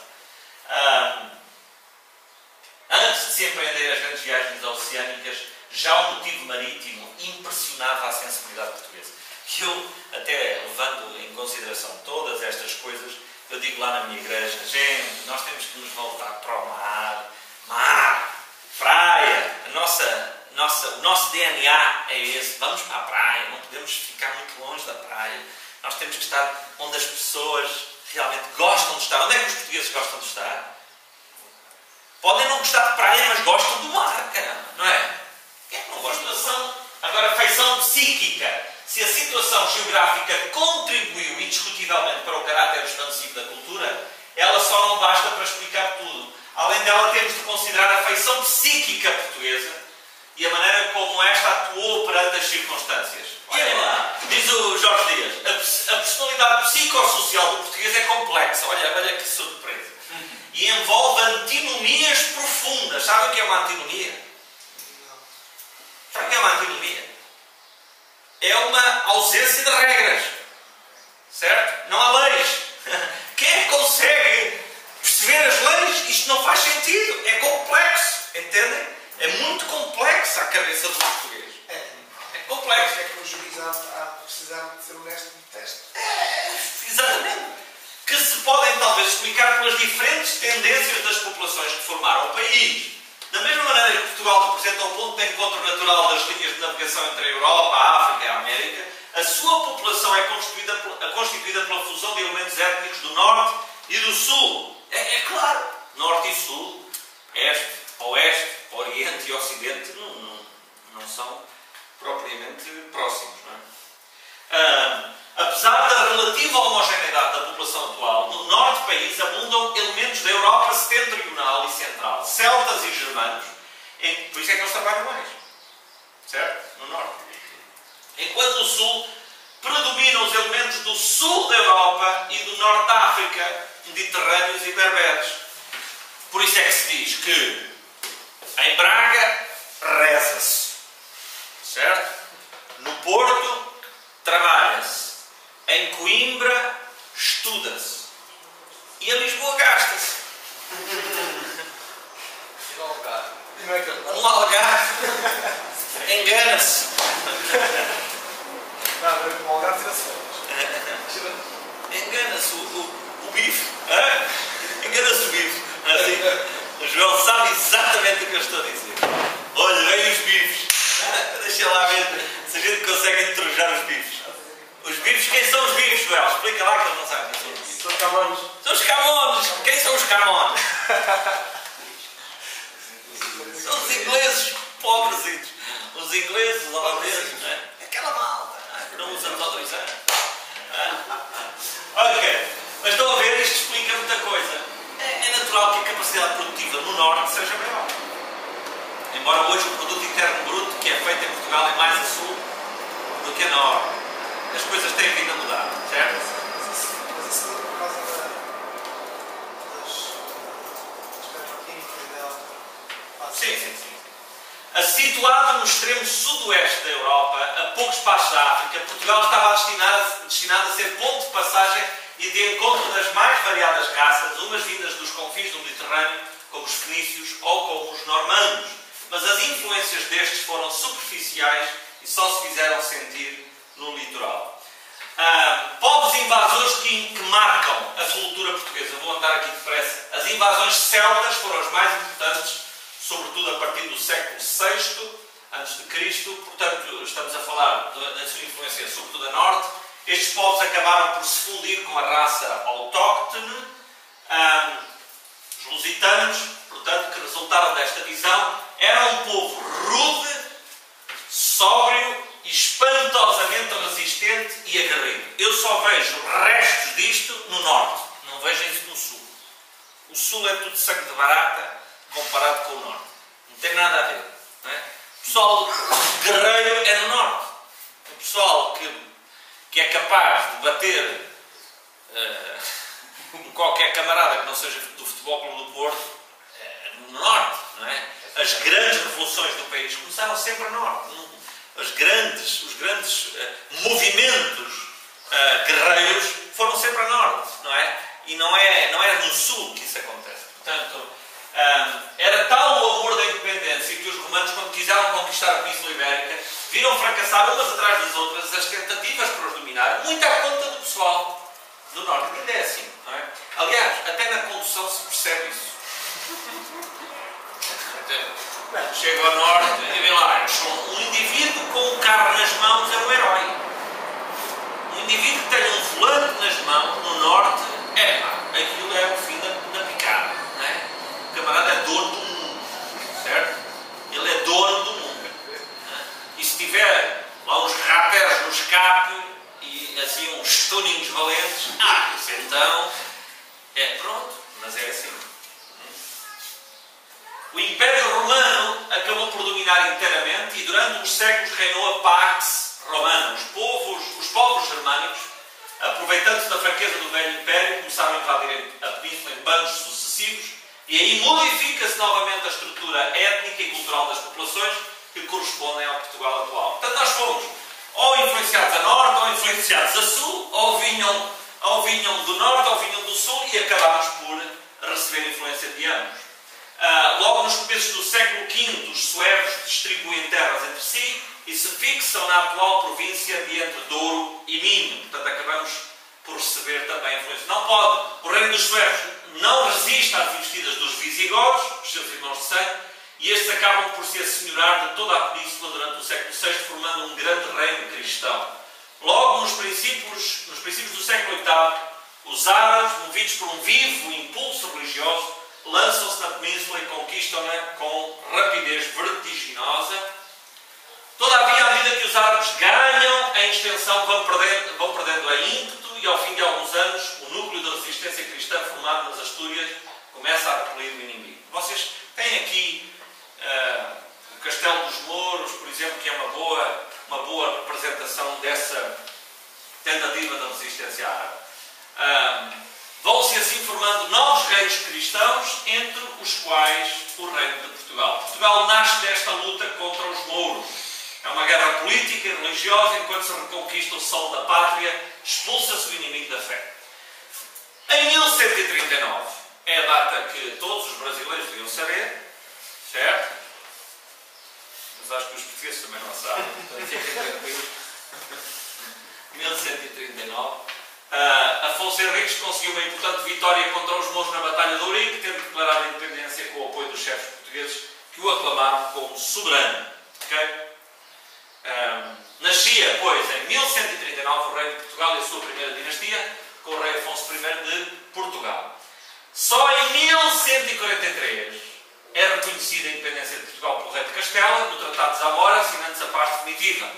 Antes de se empreender as grandes viagens oceânicas, já o motivo marítimo impressionava a sensibilidade portuguesa. Que eu, até levando em consideração todas estas coisas, eu digo lá na minha igreja, gente, nós temos que nos voltar para o mar, praia, o nosso DNA é esse, vamos para a praia, não podemos ficar muito longe da praia, nós temos que estar onde as pessoas realmente gostam de estar. Onde é que os portugueses gostam de estar? Podem não gostar de praia, mas gostam do mar, caramba, não é? Quem é que não gosta da situação? Agora, feição psíquica. Se a situação geográfica contribuiu indiscutivelmente para o caráter expansivo da cultura, ela só não basta para explicar tudo. Além dela, temos de considerar a feição psíquica portuguesa e a maneira como esta atuou perante as circunstâncias. Olha lá, diz o Jorge Dias, a personalidade psicossocial do português é complexa. Olha que surpresa. E envolve antinomias profundas. Sabe o que é uma antinomia? Sabe o que é uma antinomia? É uma ausência de regras. Certo? Não há leis. Quem é que consegue perceber as leis? Isto não faz sentido. É complexo. Entendem? É muito complexa a cabeça do português. É complexo. É que o juiz há precisar de ser honesto no teste. Exatamente. Que se podem talvez explicar pelas diferentes tendências das populações que formaram o país. Da mesma maneira que Portugal representa um ponto de encontro natural das linhas de navegação entre a Europa, a África e a América, a sua população é constituída pela fusão de elementos étnicos do Norte e do Sul. É claro, Norte e Sul, Este, Oeste, Oriente e Ocidente não são propriamente próximos. Não é? Apesar da relativa homogeneidade da população atual, no norte do país abundam elementos da Europa setentrional e central, celtas e germanos, por isso é que eles trabalham mais. Certo? No norte. Enquanto no sul predominam os elementos do sul da Europa e do norte da África, mediterrâneos e berberes. Por isso é que se diz que em Braga reza-se. Certo? No Porto trabalha-se. Em Coimbra, estuda-se. E em Lisboa, gasta-se. E no Algarve? Não é que ele No Algarve, engana-se. não, o Algarve tira-se férias. Engana-se o bife. Engana-se o bife. Assim, o João sabe exatamente o que eu estou a dizer. Olha, vem os bifes. Deixa lá ver se a gente consegue entrojar os bifes. Os bifes, quem são os bifes, Joel? Explica lá que ele não sabe quem são os bifes. São camões. São os camões. Quem são os camões? São os ingleses pobrezitos. Os ingleses, os holandeses, não é? Aquela malta, que não usamos há 2 anos. Ok. Mas estão a ver, isto explica muita coisa. É natural que a capacidade produtiva no Norte seja maior. Embora hoje o produto interno bruto que é feito em Portugal é mais a sul do que a norte. As coisas têm vindo a mudar, certo? Mas isso tudo por causa das petroquímicas dela. Sim. Situado no extremo sudoeste da Europa, a poucos passos da África, Portugal estava destinado a ser ponto de passagem e de encontro das mais variadas raças, umas vindas dos confins do Mediterrâneo, como os fenícios ou como os normandos. Mas as influências destes foram superficiais e só se fizeram sentir no litoral. Povos invasores que marcam a cultura portuguesa. Vou andar aqui depressa. As invasões celtas foram as mais importantes, sobretudo a partir do século VI a.C. Portanto, estamos a falar da sua influência sobretudo a norte. Estes povos acabaram por se fundir com a raça autóctone. Os lusitanos, portanto, que resultaram desta visão, eram um povo rude, sóbrio, espantosamente resistente e aguerrido. Eu só vejo restos disto no norte, não vejo isso no sul. O sul é tudo sangue de barata comparado com o norte. tem nada a ver. Não é? O pessoal guerreiro é no norte. O pessoal que é capaz de bater qualquer camarada que não seja do Futebol Clube do Porto é no norte. Não é? As grandes revoluções do país começaram sempre no norte. Os grandes movimentos guerreiros foram sempre a norte, não é? E não é no sul que isso acontece. Portanto, era tal o amor da independência que os romanos, quando quiseram conquistar a Península Ibérica, viram fracassar umas atrás das outras as tentativas para os dominar, muito à conta do pessoal do norte. Ainda é assim, não é? Aliás, até na condução se percebe isso. Chego ao norte e vê lá, um indivíduo com um carro nas mãos é um herói. Um indivíduo que tem um volante nas mãos, no norte, aquilo é o fim da picada. Não é? O camarada é dono do mundo, certo? Ele é dono do mundo. E se tiver lá uns rappers no escape e assim uns tunings valentes, isso então pronto, mas é assim. O Império Romano acabou por dominar inteiramente e durante uns séculos reinou a Pax Romana. Os povos germânicos, aproveitando-se da fraqueza do velho Império, começaram a invadir a península em bandos sucessivos e aí modifica-se novamente a estrutura étnica e cultural das populações que correspondem ao Portugal atual. Portanto, nós fomos ou influenciados a norte ou influenciados a sul, ou vinham do norte ou vinham do sul e acabámos por receber influência de ambos. Logo nos começos do século V, os suevos distribuem terras entre si e se fixam na atual província de entre Douro e Minho. Portanto, acabamos por receber também a influência. Não pode, o reino dos suevos não resiste às investidas dos visigodos, os seus irmãos de sangue, e estes acabam por se assenhorar de toda a península durante o século VI, formando um grande reino cristão. Logo nos princípios do século VIII, os árabes, movidos por um vivo impulso religioso, lançam-se na península e conquistam-na com rapidez vertiginosa. Todavia, à medida que os árabes ganham em extensão, vão perdendo a ímpeto e, ao fim de alguns anos, o núcleo de resistência cristã formado nas Astúrias começa a repelir o inimigo. Vocês têm aqui o Castelo dos Mouros, por exemplo, que é uma boa representação dessa tentativa da resistência árabe. Vão-se assim formando novos reinos cristãos, entre os quais o reino de Portugal. Portugal nasce desta luta contra os mouros. É uma guerra política e religiosa, enquanto se reconquista o sol da pátria, expulsa-se o inimigo da fé. Em 1139, é a data que todos os brasileiros deviam saber, certo? Mas acho que os portugueses também não sabem, então fiquem tranquilos. 1139. Afonso Henriques conseguiu uma importante vitória contra os mouros na Batalha de Ourique, tendo declarado a independência com o apoio dos chefes portugueses que o aclamaram como soberano. Okay? Nascia, pois, em 1139 o rei de Portugal e a sua primeira dinastia, com o rei Afonso I de Portugal. Só em 1143 é reconhecida a independência de Portugal pelo rei de Castela, no Tratado de Zamora, assinando-se a parte definitiva.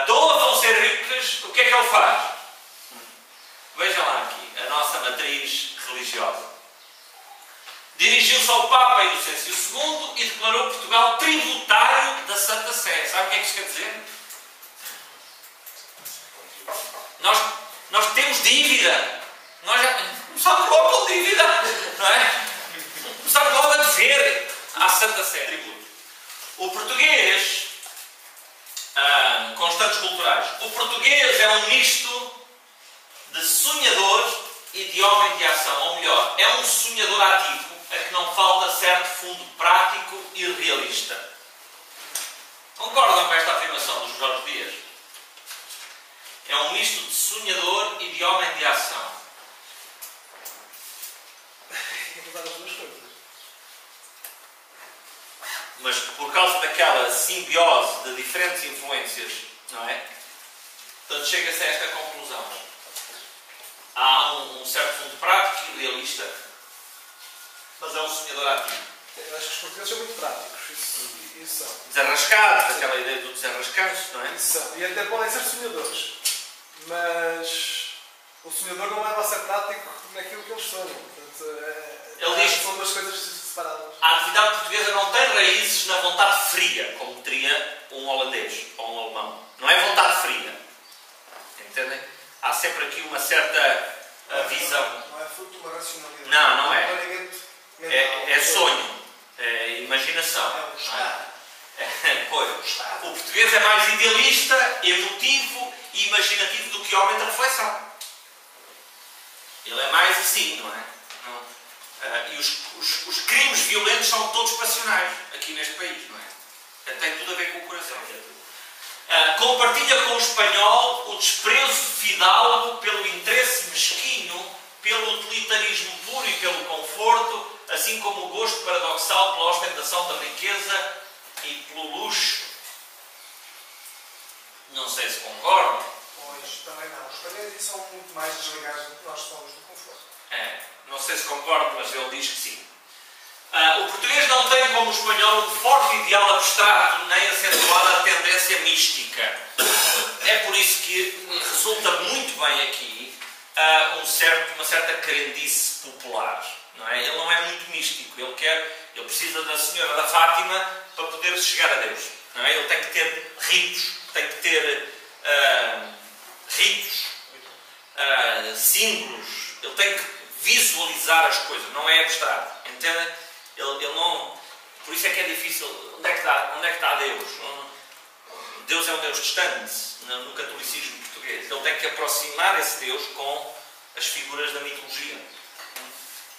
Dom Afonso Henriques, o que é que ele faz? Vejam lá aqui, a nossa matriz religiosa. Dirigiu-se ao Papa Inocêncio II e declarou Portugal tributário da Santa Sé. Sabe o que é que isto quer dizer? Nós temos dívida. Nós já começamos logo com dívida, não é? Começamos logo a dever à Santa Sé tributo. O português, constantes culturais, o português é um misto de sonhador e de homem de ação, ou melhor, é um sonhador ativo a que não falta certo fundo prático e realista. Concordam com esta afirmação dos Jorge Dias? É um misto de sonhador e de homem de ação. Mas por causa daquela simbiose de diferentes influências, não é? Portanto, chega-se a esta conclusão. Há um certo fundo prático e realista, mas é um sonhador ativo. Eu acho que os portugueses são muito práticos. Isso são. Desarrascados, aquela ideia do desarrascanço, não é? Isso são. E até podem ser sonhadores. Mas o sonhador não leva a ser prático naquilo que eles sonham. Portanto, ele diz são duas coisas separadas. A atividade portuguesa não tem raízes na vontade fria, como teria um holandês ou um alemão. Não é vontade fria. Entendem? Há sempre aqui uma certa visão. Não é fruto de uma racionalidade. Não é. Um planeamento mental. É sonho. É imaginação. É um estado. Pois, o português é mais idealista, emotivo e imaginativo do que o homem da reflexão. Ele é mais assim, não é? E os crimes violentos são todos passionais aqui neste país, não é? Tem tudo a ver com o coração. Compartilha com o espanhol o desprezo fidalgo pelo interesse mesquinho, pelo utilitarismo puro e pelo conforto, assim como o gosto paradoxal pela ostentação da riqueza e pelo luxo. Não sei se concordam. Pois, também não. Os espanhóis são muito mais desligados do que nós somos do conforto. Não sei se concordam, mas ele diz que sim. O português não tem, como o espanhol, um forte ideal abstrato, nem acentuada a tendência mística. É por isso que resulta muito bem aqui uma certa crendice popular. Não é? Ele não é muito místico. Ele precisa da Senhora da Fátima para poder chegar a Deus. Não é? Ele tem que ter ritos, tem que ter símbolos. Ele tem que visualizar as coisas. Não é abstrato. Entendem? Ele não... Por isso é que é difícil. Onde é que está Deus? Deus é um Deus distante no catolicismo português. Ele tem que aproximar esse Deus com as figuras da mitologia.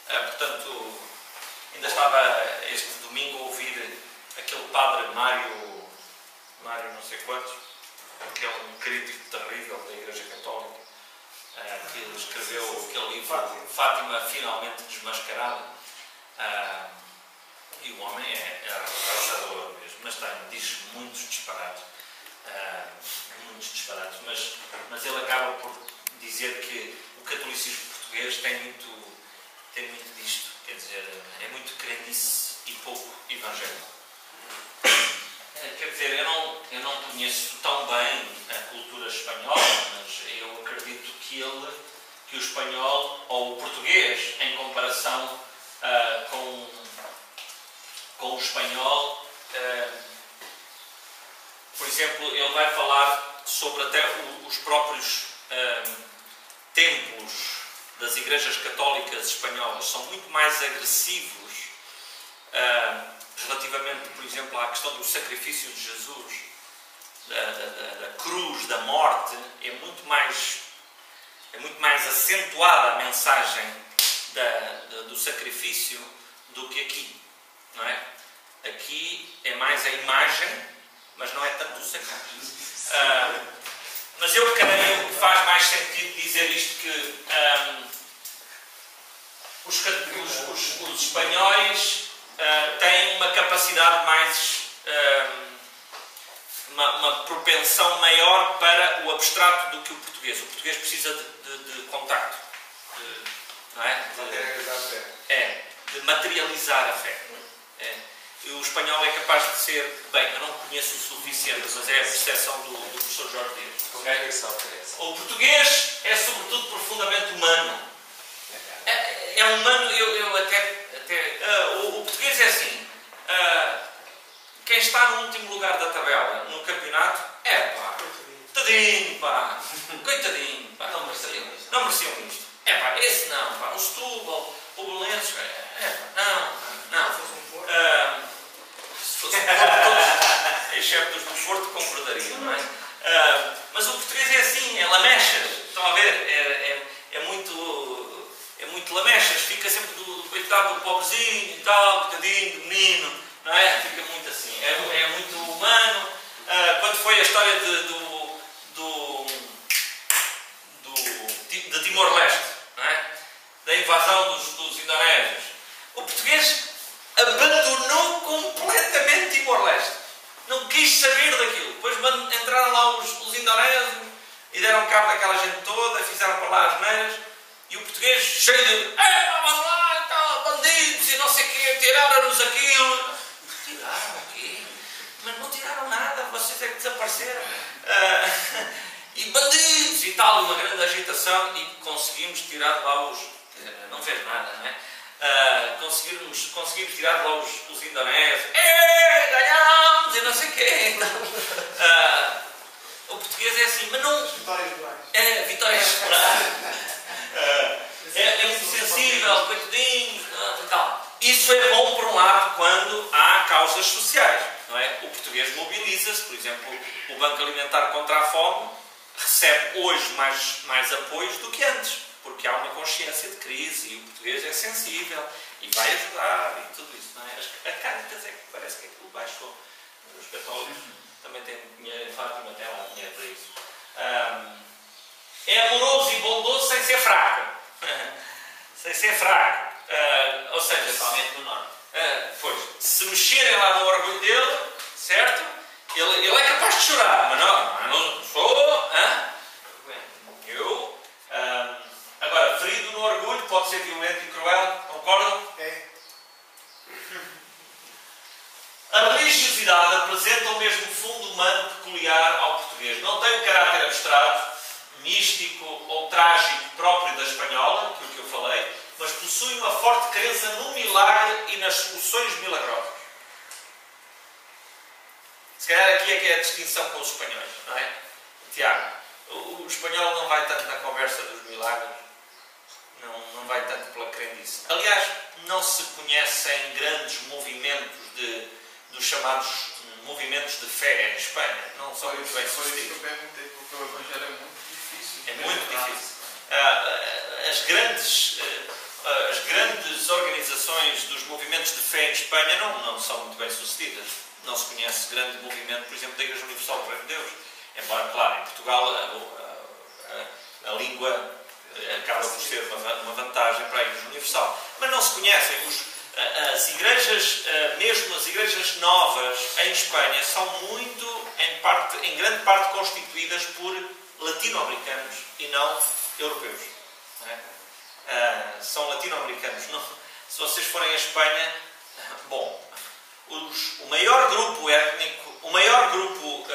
Portanto, ainda estava este domingo a ouvir aquele padre Mário não sei quantos, que é um crítico terrível da Igreja Católica, que escreveu aquele livro Fátima Finalmente Desmascarada. E o homem é arrasador mesmo, mas diz muitos disparates. Mas ele acaba por dizer que o catolicismo português tem muito disto. Quer dizer, é muito crendice e pouco evangélico. Quer dizer, eu não conheço tão bem a cultura espanhola, mas eu acredito que o espanhol, ou o português, em comparação com o espanhol, por exemplo, ele vai falar sobre até os próprios templos das igrejas católicas espanholas. São muito mais agressivos relativamente, por exemplo, à questão do sacrifício de Jesus, da cruz, da morte. É muito mais acentuada a mensagem do sacrifício do que aqui, não é? Aqui é mais a imagem, mas não é tanto o sacrifício. Mas eu creio que faz mais sentido dizer isto, que os espanhóis têm uma capacidade mais, uma propensão maior para o abstrato do que o português. O português precisa de contacto, não é? De materializar a fé. E o espanhol é capaz de ser, bem, eu não conheço o suficiente, mas é a percepção do professor Jorge Dias. Okay? O português é sobretudo profundamente humano. É humano, eu até o português é assim. Quem está no último lugar da tabela no campeonato, coitadinho, pá. Coitadinho, pá. Não mereciam isto. Esse não, pá. O Setúbal, o Belenenses, não. Se fosse um Porto, exceto dos do Porto, concordaria, não é? Mas o português é assim, é lamechas. Estão a ver? É muito lamechas. Fica sempre do coitado do pobrezinho e tal, coitadinho do menino, não é? Fica muito assim. É muito humano. Quando foi a história de Timor-Leste, não é? Da invasão dos indonésios, o português abandonou completamente Timor-Leste. Não quis saber daquilo. Depois entraram lá os indonésios e deram cabo daquela gente toda, fizeram para lá as neiras, e o português cheio de vamos lá e tal, bandidos e não sei o quê, tiraram-nos aquilo. Tiraram aqui? Mas não tiraram nada, vocês é que desapareceram. E bandidos e tal, uma grande agitação, e conseguimos tirar de lá não fez nada, não é? conseguimos tirar lá os indonésios. Ganhámos e não sei o quê. O português é assim, mas não... Vitórias duais. É, vitórias é muito sensível, coitadinho, tal. Isso é bom, por um lado, quando há causas sociais, não é? O português mobiliza-se, por exemplo, o Banco Alimentar contra a Fome recebe hoje mais apoios do que antes, porque há uma consciência de crise e o português é sensível e vai ajudar e tudo isso, não é? A Caritas é que parece que aquilo baixou. Os católicos também têm dinheiro, Fátima tem lá dinheiro para isso. É amoroso e bondoso sem ser fraco. Sem ser fraco. Ou seja, Principalmente no norte. Pois, se mexerem lá no orgulho dele, certo? Ele é capaz de chorar, mas não sou. Eu. Agora, ferido no orgulho pode ser violento e cruel, concordam? É. A religiosidade apresenta o mesmo fundo humano peculiar ao português. Não tem o caráter abstrato, místico ou trágico próprio da espanhola, aquilo que eu falei, mas possui uma forte crença no milagre e nas soluções milagrosas. Se calhar aqui é que é a distinção com os espanhóis, não é? Tiago, o espanhol não vai tanto na conversa dos milagres, não vai tanto pela crendice. Aliás, não se conhecem grandes movimentos dos chamados movimentos de fé em Espanha. Não são muito bem Foi isso que sucedidos. eu perguntei, porque o Evangelho é muito difícil. É muito difícil. As grandes organizações dos movimentos de fé em Espanha não são muito bem sucedidas. Não se conhece grande movimento, por exemplo, da Igreja Universal do Reino de Deus. Embora, claro, em Portugal a língua acaba por ser uma vantagem para a Igreja Universal. Mas não se conhecem. As igrejas, mesmo as igrejas novas em Espanha, são muito, em grande parte, constituídas por latino-americanos e não europeus. Não é? São latino-americanos. Se vocês forem à Espanha, bom, o maior grupo étnico, o maior grupo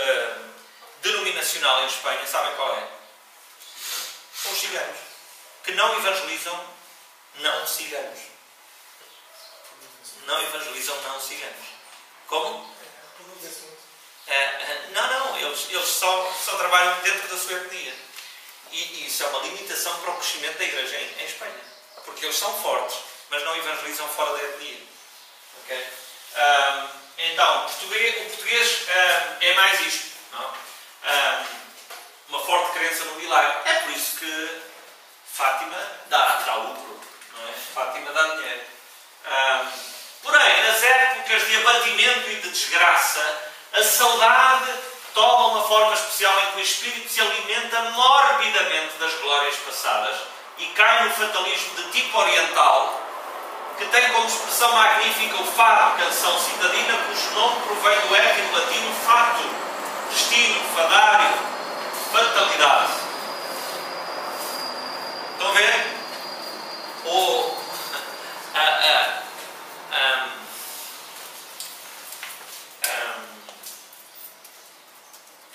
denominacional em Espanha, sabem qual é? São os ciganos, que não evangelizam não ciganos. Não evangelizam não ciganos. Como? Não, eles só trabalham dentro da sua etnia. E isso é uma limitação para o crescimento da igreja em Espanha. Porque eles são fortes, mas não evangelizam fora da etnia. Okay? Então, o português é mais isto. Não? Uma forte crença no milagre. É por isso que Fátima dá lucro. Não é? Fátima dá dinheiro. Porém, nas épocas de abatimento e de desgraça, a saudade toma uma forma especial em que o espírito se alimenta morbidamente das glórias passadas e cai no fatalismo de tipo oriental, que tem como expressão magnífica o fado, canção citadina, cujo nome provém do étimo latino fato, destino, fadário, fatalidade. Estão a ver?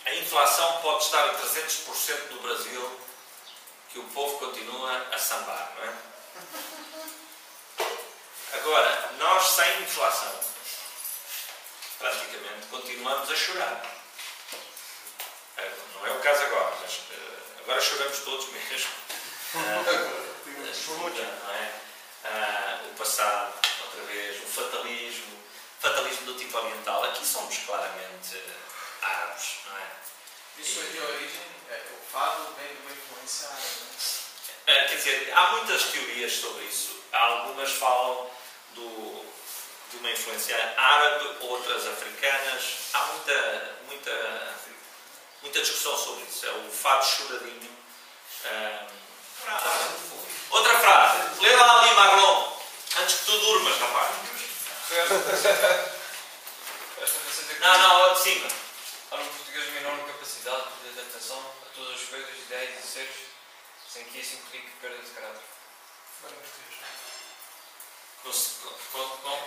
A inflação pode estar a 300% no Brasil, que o povo continua a sambar, não é? Agora, nós sem inflação, praticamente continuamos a chorar. Não é o caso agora, mas agora choramos todos mesmo. Não é? O passado, outra vez, o fatalismo do tipo ambiental. Aqui somos claramente árabes, não é? Isso é de origem, o fado vem de uma influência árabe. Quer dizer, há muitas teorias sobre isso. Algumas falam de uma influência árabe, outras africanas. Há muita discussão sobre isso. É o fado choradinho. Outra frase. Lê lá ali, Maglon, antes que tu durmas, rapaz. Não, lá de cima. Há no português uma enorme capacidade de adaptação a todas as coisas, ideias e seres, sem que isso implique perda de caráter.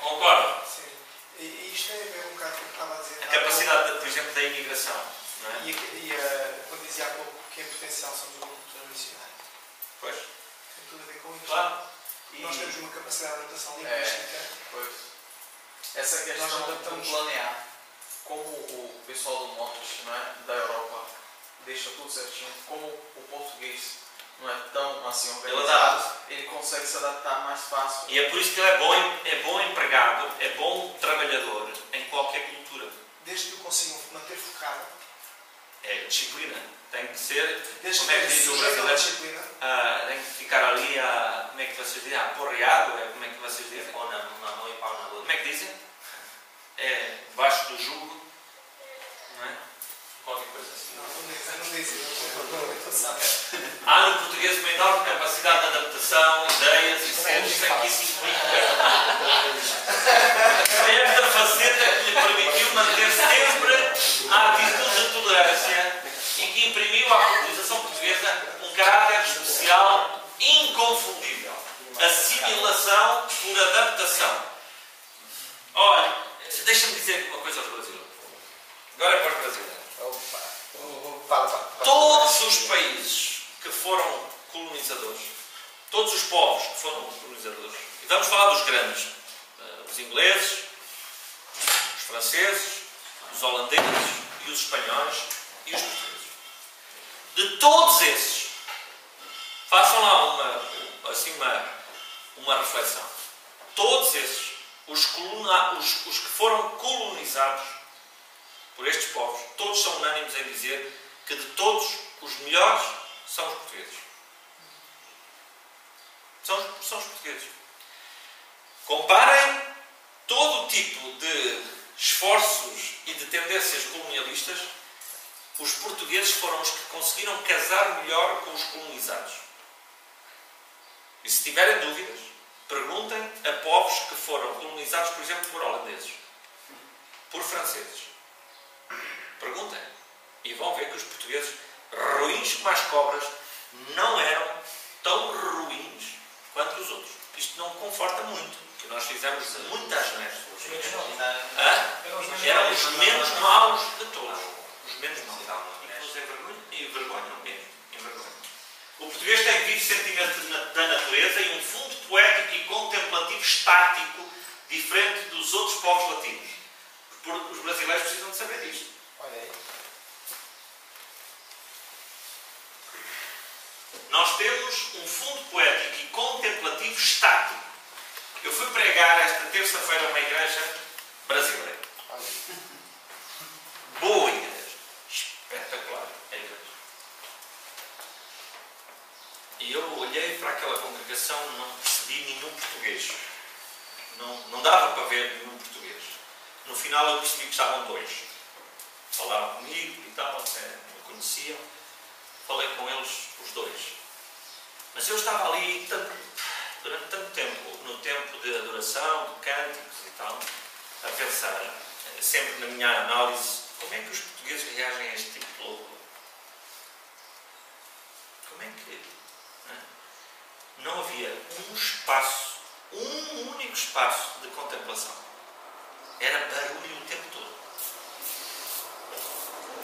Concordo? Sim. E isto tem a ver um bocado com o que estava a dizer. A capacidade, por exemplo, da imigração. Não é? Quando dizia há pouco que em potencial somos uma cultura missionária. Pois. Tem tudo a ver com isto. Claro. Nós temos uma capacidade de adaptação linguística. Pois. Essa questão Nós adaptamos. de planear, como o pessoal do Motos, não é, da Europa deixa tudo certinho, como o português não é tão assim organizado, ele consegue se adaptar mais fácil. E é por isso que ele é bom empregado, é bom trabalhador em qualquer cultura. Desde que o consigam manter focado, É disciplina. Tem que ser, desde como é que que diz o sujeito à brasileiro? disciplina, Tem que ficar ali, como é que vocês dizem? Aporreado? Como é que vocês dizem? Ou na mão e pau na boca. Como é que dizem? É debaixo do jugo, não é? Qualquer coisa assim. não diz isso. Há no português uma enorme capacidade de adaptação, ideias e sentimentos que isso implica. É esta faceta que lhe permitiu manter sempre a atitude de tolerância e que imprimiu à colonização portuguesa um caráter especial inconfundível. Assimilação por adaptação. Olha, deixa-me dizer uma coisa aos brasileiros. Agora é para os brasileiros. Todos os países que foram colonizadores, todos os povos que foram colonizadores, e vamos falar dos grandes, os ingleses, os franceses, os holandeses e os espanhóis e os portugueses. De todos esses, façam lá uma reflexão. Todos esses, os que foram colonizados por estes povos, todos são unânimes em dizer que de todos os melhores são os portugueses. São os portugueses. Comparem todo o tipo de esforços e de tendências colonialistas, os portugueses foram os que conseguiram casar melhor com os colonizados. E se tiverem dúvidas, perguntem a povos que foram colonizados, por exemplo, por holandeses, por franceses. Perguntem. E vão ver que os portugueses, ruins como as cobras, não eram tão ruins quanto os outros. Isto não conforta muito, porque nós fizemos muitas asneiras. Eram os menos maus de todos. Os menos maus. E nos envergonham mesmo. O português tem vivo sentimento da natureza e um fundo poético e contemplativo estático, diferente dos outros povos latinos. Os brasileiros precisam de saber disto. Olha aí. Nós temos um fundo poético e contemplativo estático. Eu fui pregar esta terça-feira a uma igreja brasileira. Boa igreja. Espetacular a igreja. E eu olhei para aquela congregação e não percebi nenhum português. Não dava para ver nenhum português. No final eu percebi que estavam dois. Falaram comigo e tal, me conheciam. Falei com eles, os dois. Mas eu estava ali durante tanto tempo, no tempo de adoração, de cânticos e tal, a pensar, sempre na minha análise, como é que os portugueses reagem a este tipo de loucura? Como é que... Não havia um único espaço de contemplação. Era barulho o tempo todo.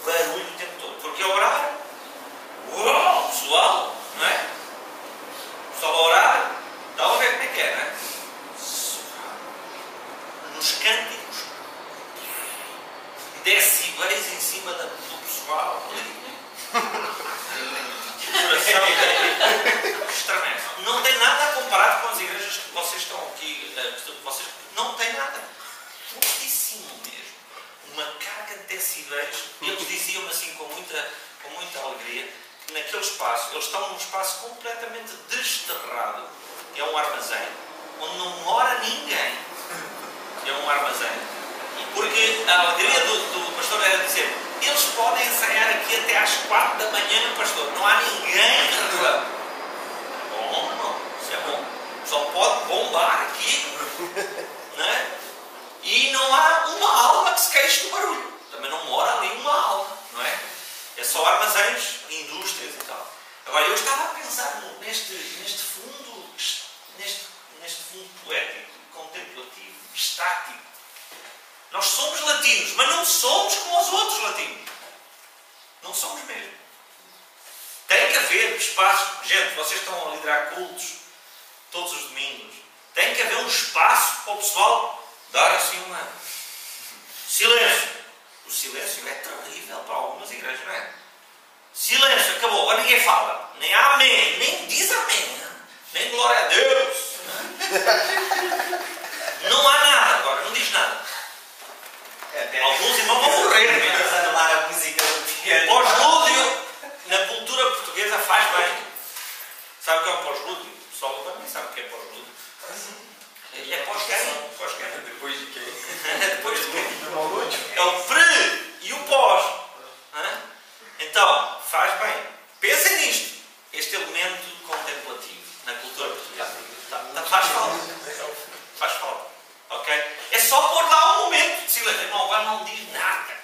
Barulho o tempo todo. Porque a orar, uau, pessoal, não é? O pessoal a orar, dá a ver como é que é, não é? Nos cânticos, decibéis em cima do pessoal. Estremece. Não tem nada comparado com as igrejas que vocês estão aqui. Não tem nada. Fortíssimo mesmo. Uma carga de decibéis. Eles diziam-me assim com muita alegria que naquele espaço, eles estão num espaço completamente desterrado. É um armazém onde não mora ninguém. É um armazém. Porque a alegria do pastor era dizer: eles podem ensaiar aqui até às 4 da manhã, pastor. Não há ninguém que reclame. Bom, não. Isso é bom. Só pode bombar aqui. Não é? E não há uma alma que se queixe do barulho. Também não mora ali uma alma. Não é? É só armazéns, indústrias e tal. Agora, eu estava a pensar neste fundo poético, contemplativo, estático. Nós somos latinos, mas não somos como os outros latinos. Não somos mesmo. Tem que haver espaço. Gente, vocês estão a liderar cultos. todos os domingos. Tem que haver um espaço para o pessoal dar assim uma... Silêncio. O silêncio é terrível para algumas igrejas, não é? Silêncio, acabou. Agora ninguém fala. Nem amém, nem diz amém. Nem glória a Deus. Não há nada agora, não diz nada. Alguns irmãos vão morrer. Anular a música do piano. Pós-lúdio, na cultura portuguesa, faz bem. Sabe o que é o pós-lúdio? O pessoal também sabe o que é pós-lúdio. É pós-quem? Depois de quê? Depois de quê? É o pre e o pós. Então, faz bem. Pensem nisto. Este elemento contemplativo na cultura portuguesa. Faz falta. Faz falta. Ok? É só pôr lá um momento de silêncio. Irmão, agora não diz nada.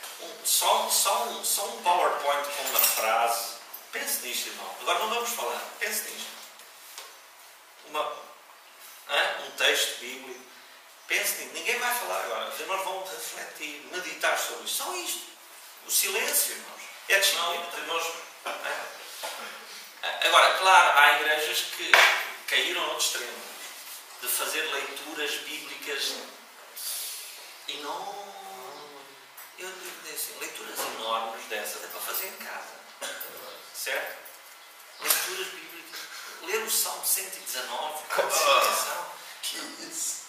Só um PowerPoint com uma frase. Pense nisto, irmão. Agora não vamos falar. Pense nisto. Um texto bíblico. Pense nisto. Ninguém vai falar agora. Os irmãos vão refletir, meditar sobre isto. Só isto. O silêncio, irmãos. É disciplina. Os irmãos... Agora, claro, há igrejas que caíram no outro extremo de fazer leituras bíblicas e não... Eu digo assim, leituras enormes dessas é para fazer em casa. Certo? Leituras bíblicas. Ler o Salmo 119 com concentração. Que isso?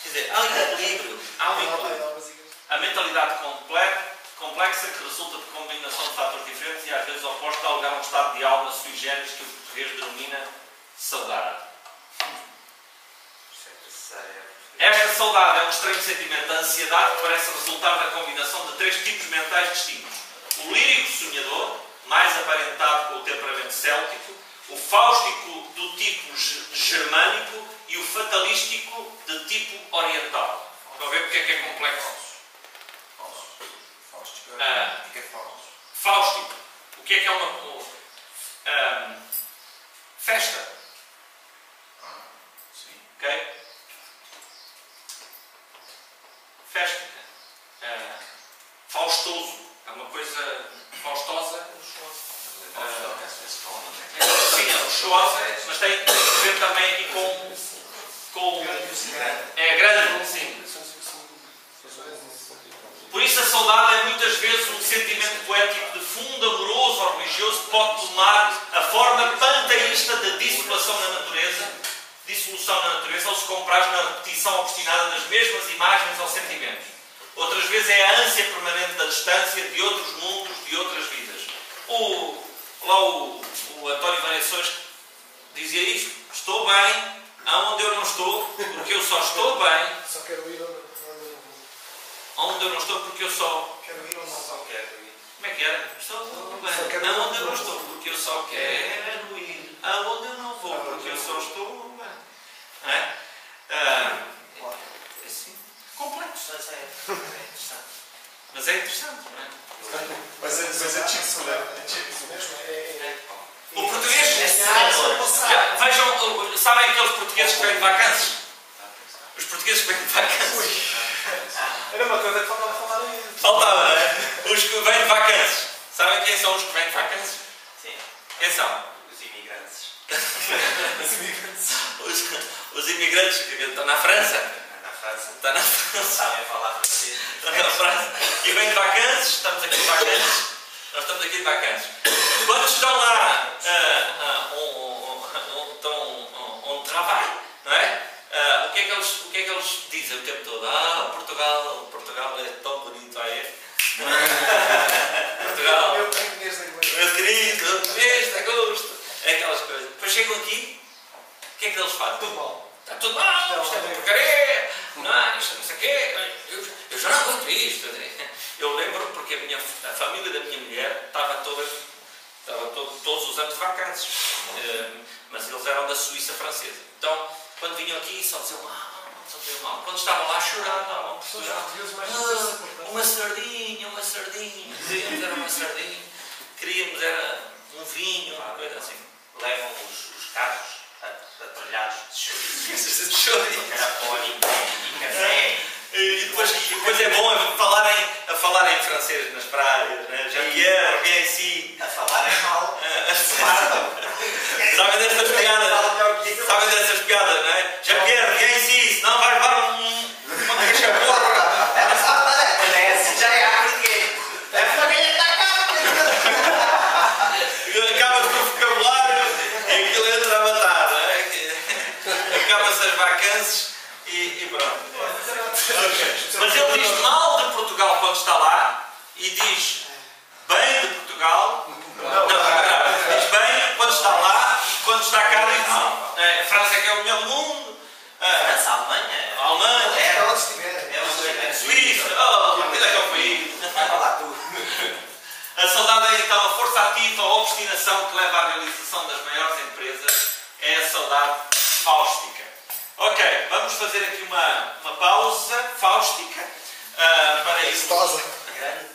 Quer dizer, há um equilíbrio. A mentalidade complexa que resulta de combinação de fatores diferentes e às vezes oposta a lugar um estado de alma sui generis que o português denomina saudade. Esta saudade é um estranho sentimento de ansiedade que parece resultar da combinação de 3 tipos mentais distintos. O lírico sonhador, mais aparentado com o temperamento céltico, o fáustico do tipo germânico e o fatalístico de tipo oriental. Estão a ver porque é que é complexo? Fáustico. O que é uma festa? Ok? Festa. Faustoso. É uma coisa faustosa. Sim, é luxuosa, mas tem que ver também aqui com é grande, sim. Por isso a saudade é muitas vezes um sentimento poético de fundo amoroso ou religioso que pode tomar a forma panteísta da dissolução na natureza ou se compraz na repetição obstinada das mesmas imagens ou sentimentos. Outras vezes é a ânsia permanente da distância de outros mundos, de outras vidas. O António Variações dizia isto: estou bem aonde eu não estou, porque eu só estou bem. Só quero ir Onde eu não estou porque eu só Quero ir ou não só quero ir? Como é que era? Estou bem. Aonde eu não estou porque eu só quero ir. Aonde eu não vou porque eu só estou bem. Não é? É assim. Complexo. Mas é interessante, não é? Mas é típico, né? É típico. O português... Vejam, sabem aqueles portugueses que vêm de vacances? Os portugueses que vêm de vacances. Era uma coisa que faltava falar aí. Faltava, não é? Os que vêm de vacances. Sabem quem são os que vêm de vacances? Sim. Quem são? Os imigrantes. Os imigrantes que estão na França. Na França. Estão na França. Sabem falar francês. Estão na França. E vêm de vacances. Estamos aqui de vacances. Nós estamos aqui de vacances. Quando estão lá onde trabalham, não é? O que é que eles dizem o tempo todo? Portugal é tão bonito, é? Portugal, meu querido, mês de agosto, é aquelas coisas. Depois chegam aqui, o que é que eles fazem? Tudo mal. Está tudo mal, isto é uma porcaria, isto não sei o quê, eu já não aguento isto. Eu lembro porque a família da minha mulher estava todos os anos de vacances, mas eles eram da Suíça francesa. Então, quando vinham aqui, só diziam mal. Quando estavam lá, choravam. Uma sardinha. Queríamos era uma sardinha. Queríamos era um vinho, uma coisa assim. Levam os carros atrelhados de chouriço. Chouriço. Carapone e café. E depois é bom a falar em francês nas praias, né? Jean-Pierre, viens ici. A falar é mal. Sabem destas piadas? Mas ele diz mal de Portugal quando está lá e diz bem de Portugal. Não, diz bem quando está lá e quando está cá diz mal. A França é que é o melhor do mundo. França, a Alemanha. A Alemanha. É onde estiver. É onde estiver. Suíça. Oh, onde é que é o país? Vai lá tudo. A saudade é então a força ativa, a obstinação que leva à realização das maiores empresas. É a saudade fáustica. Ok, vamos fazer aqui uma pausa fáustica para isso. Gostosa. Grande.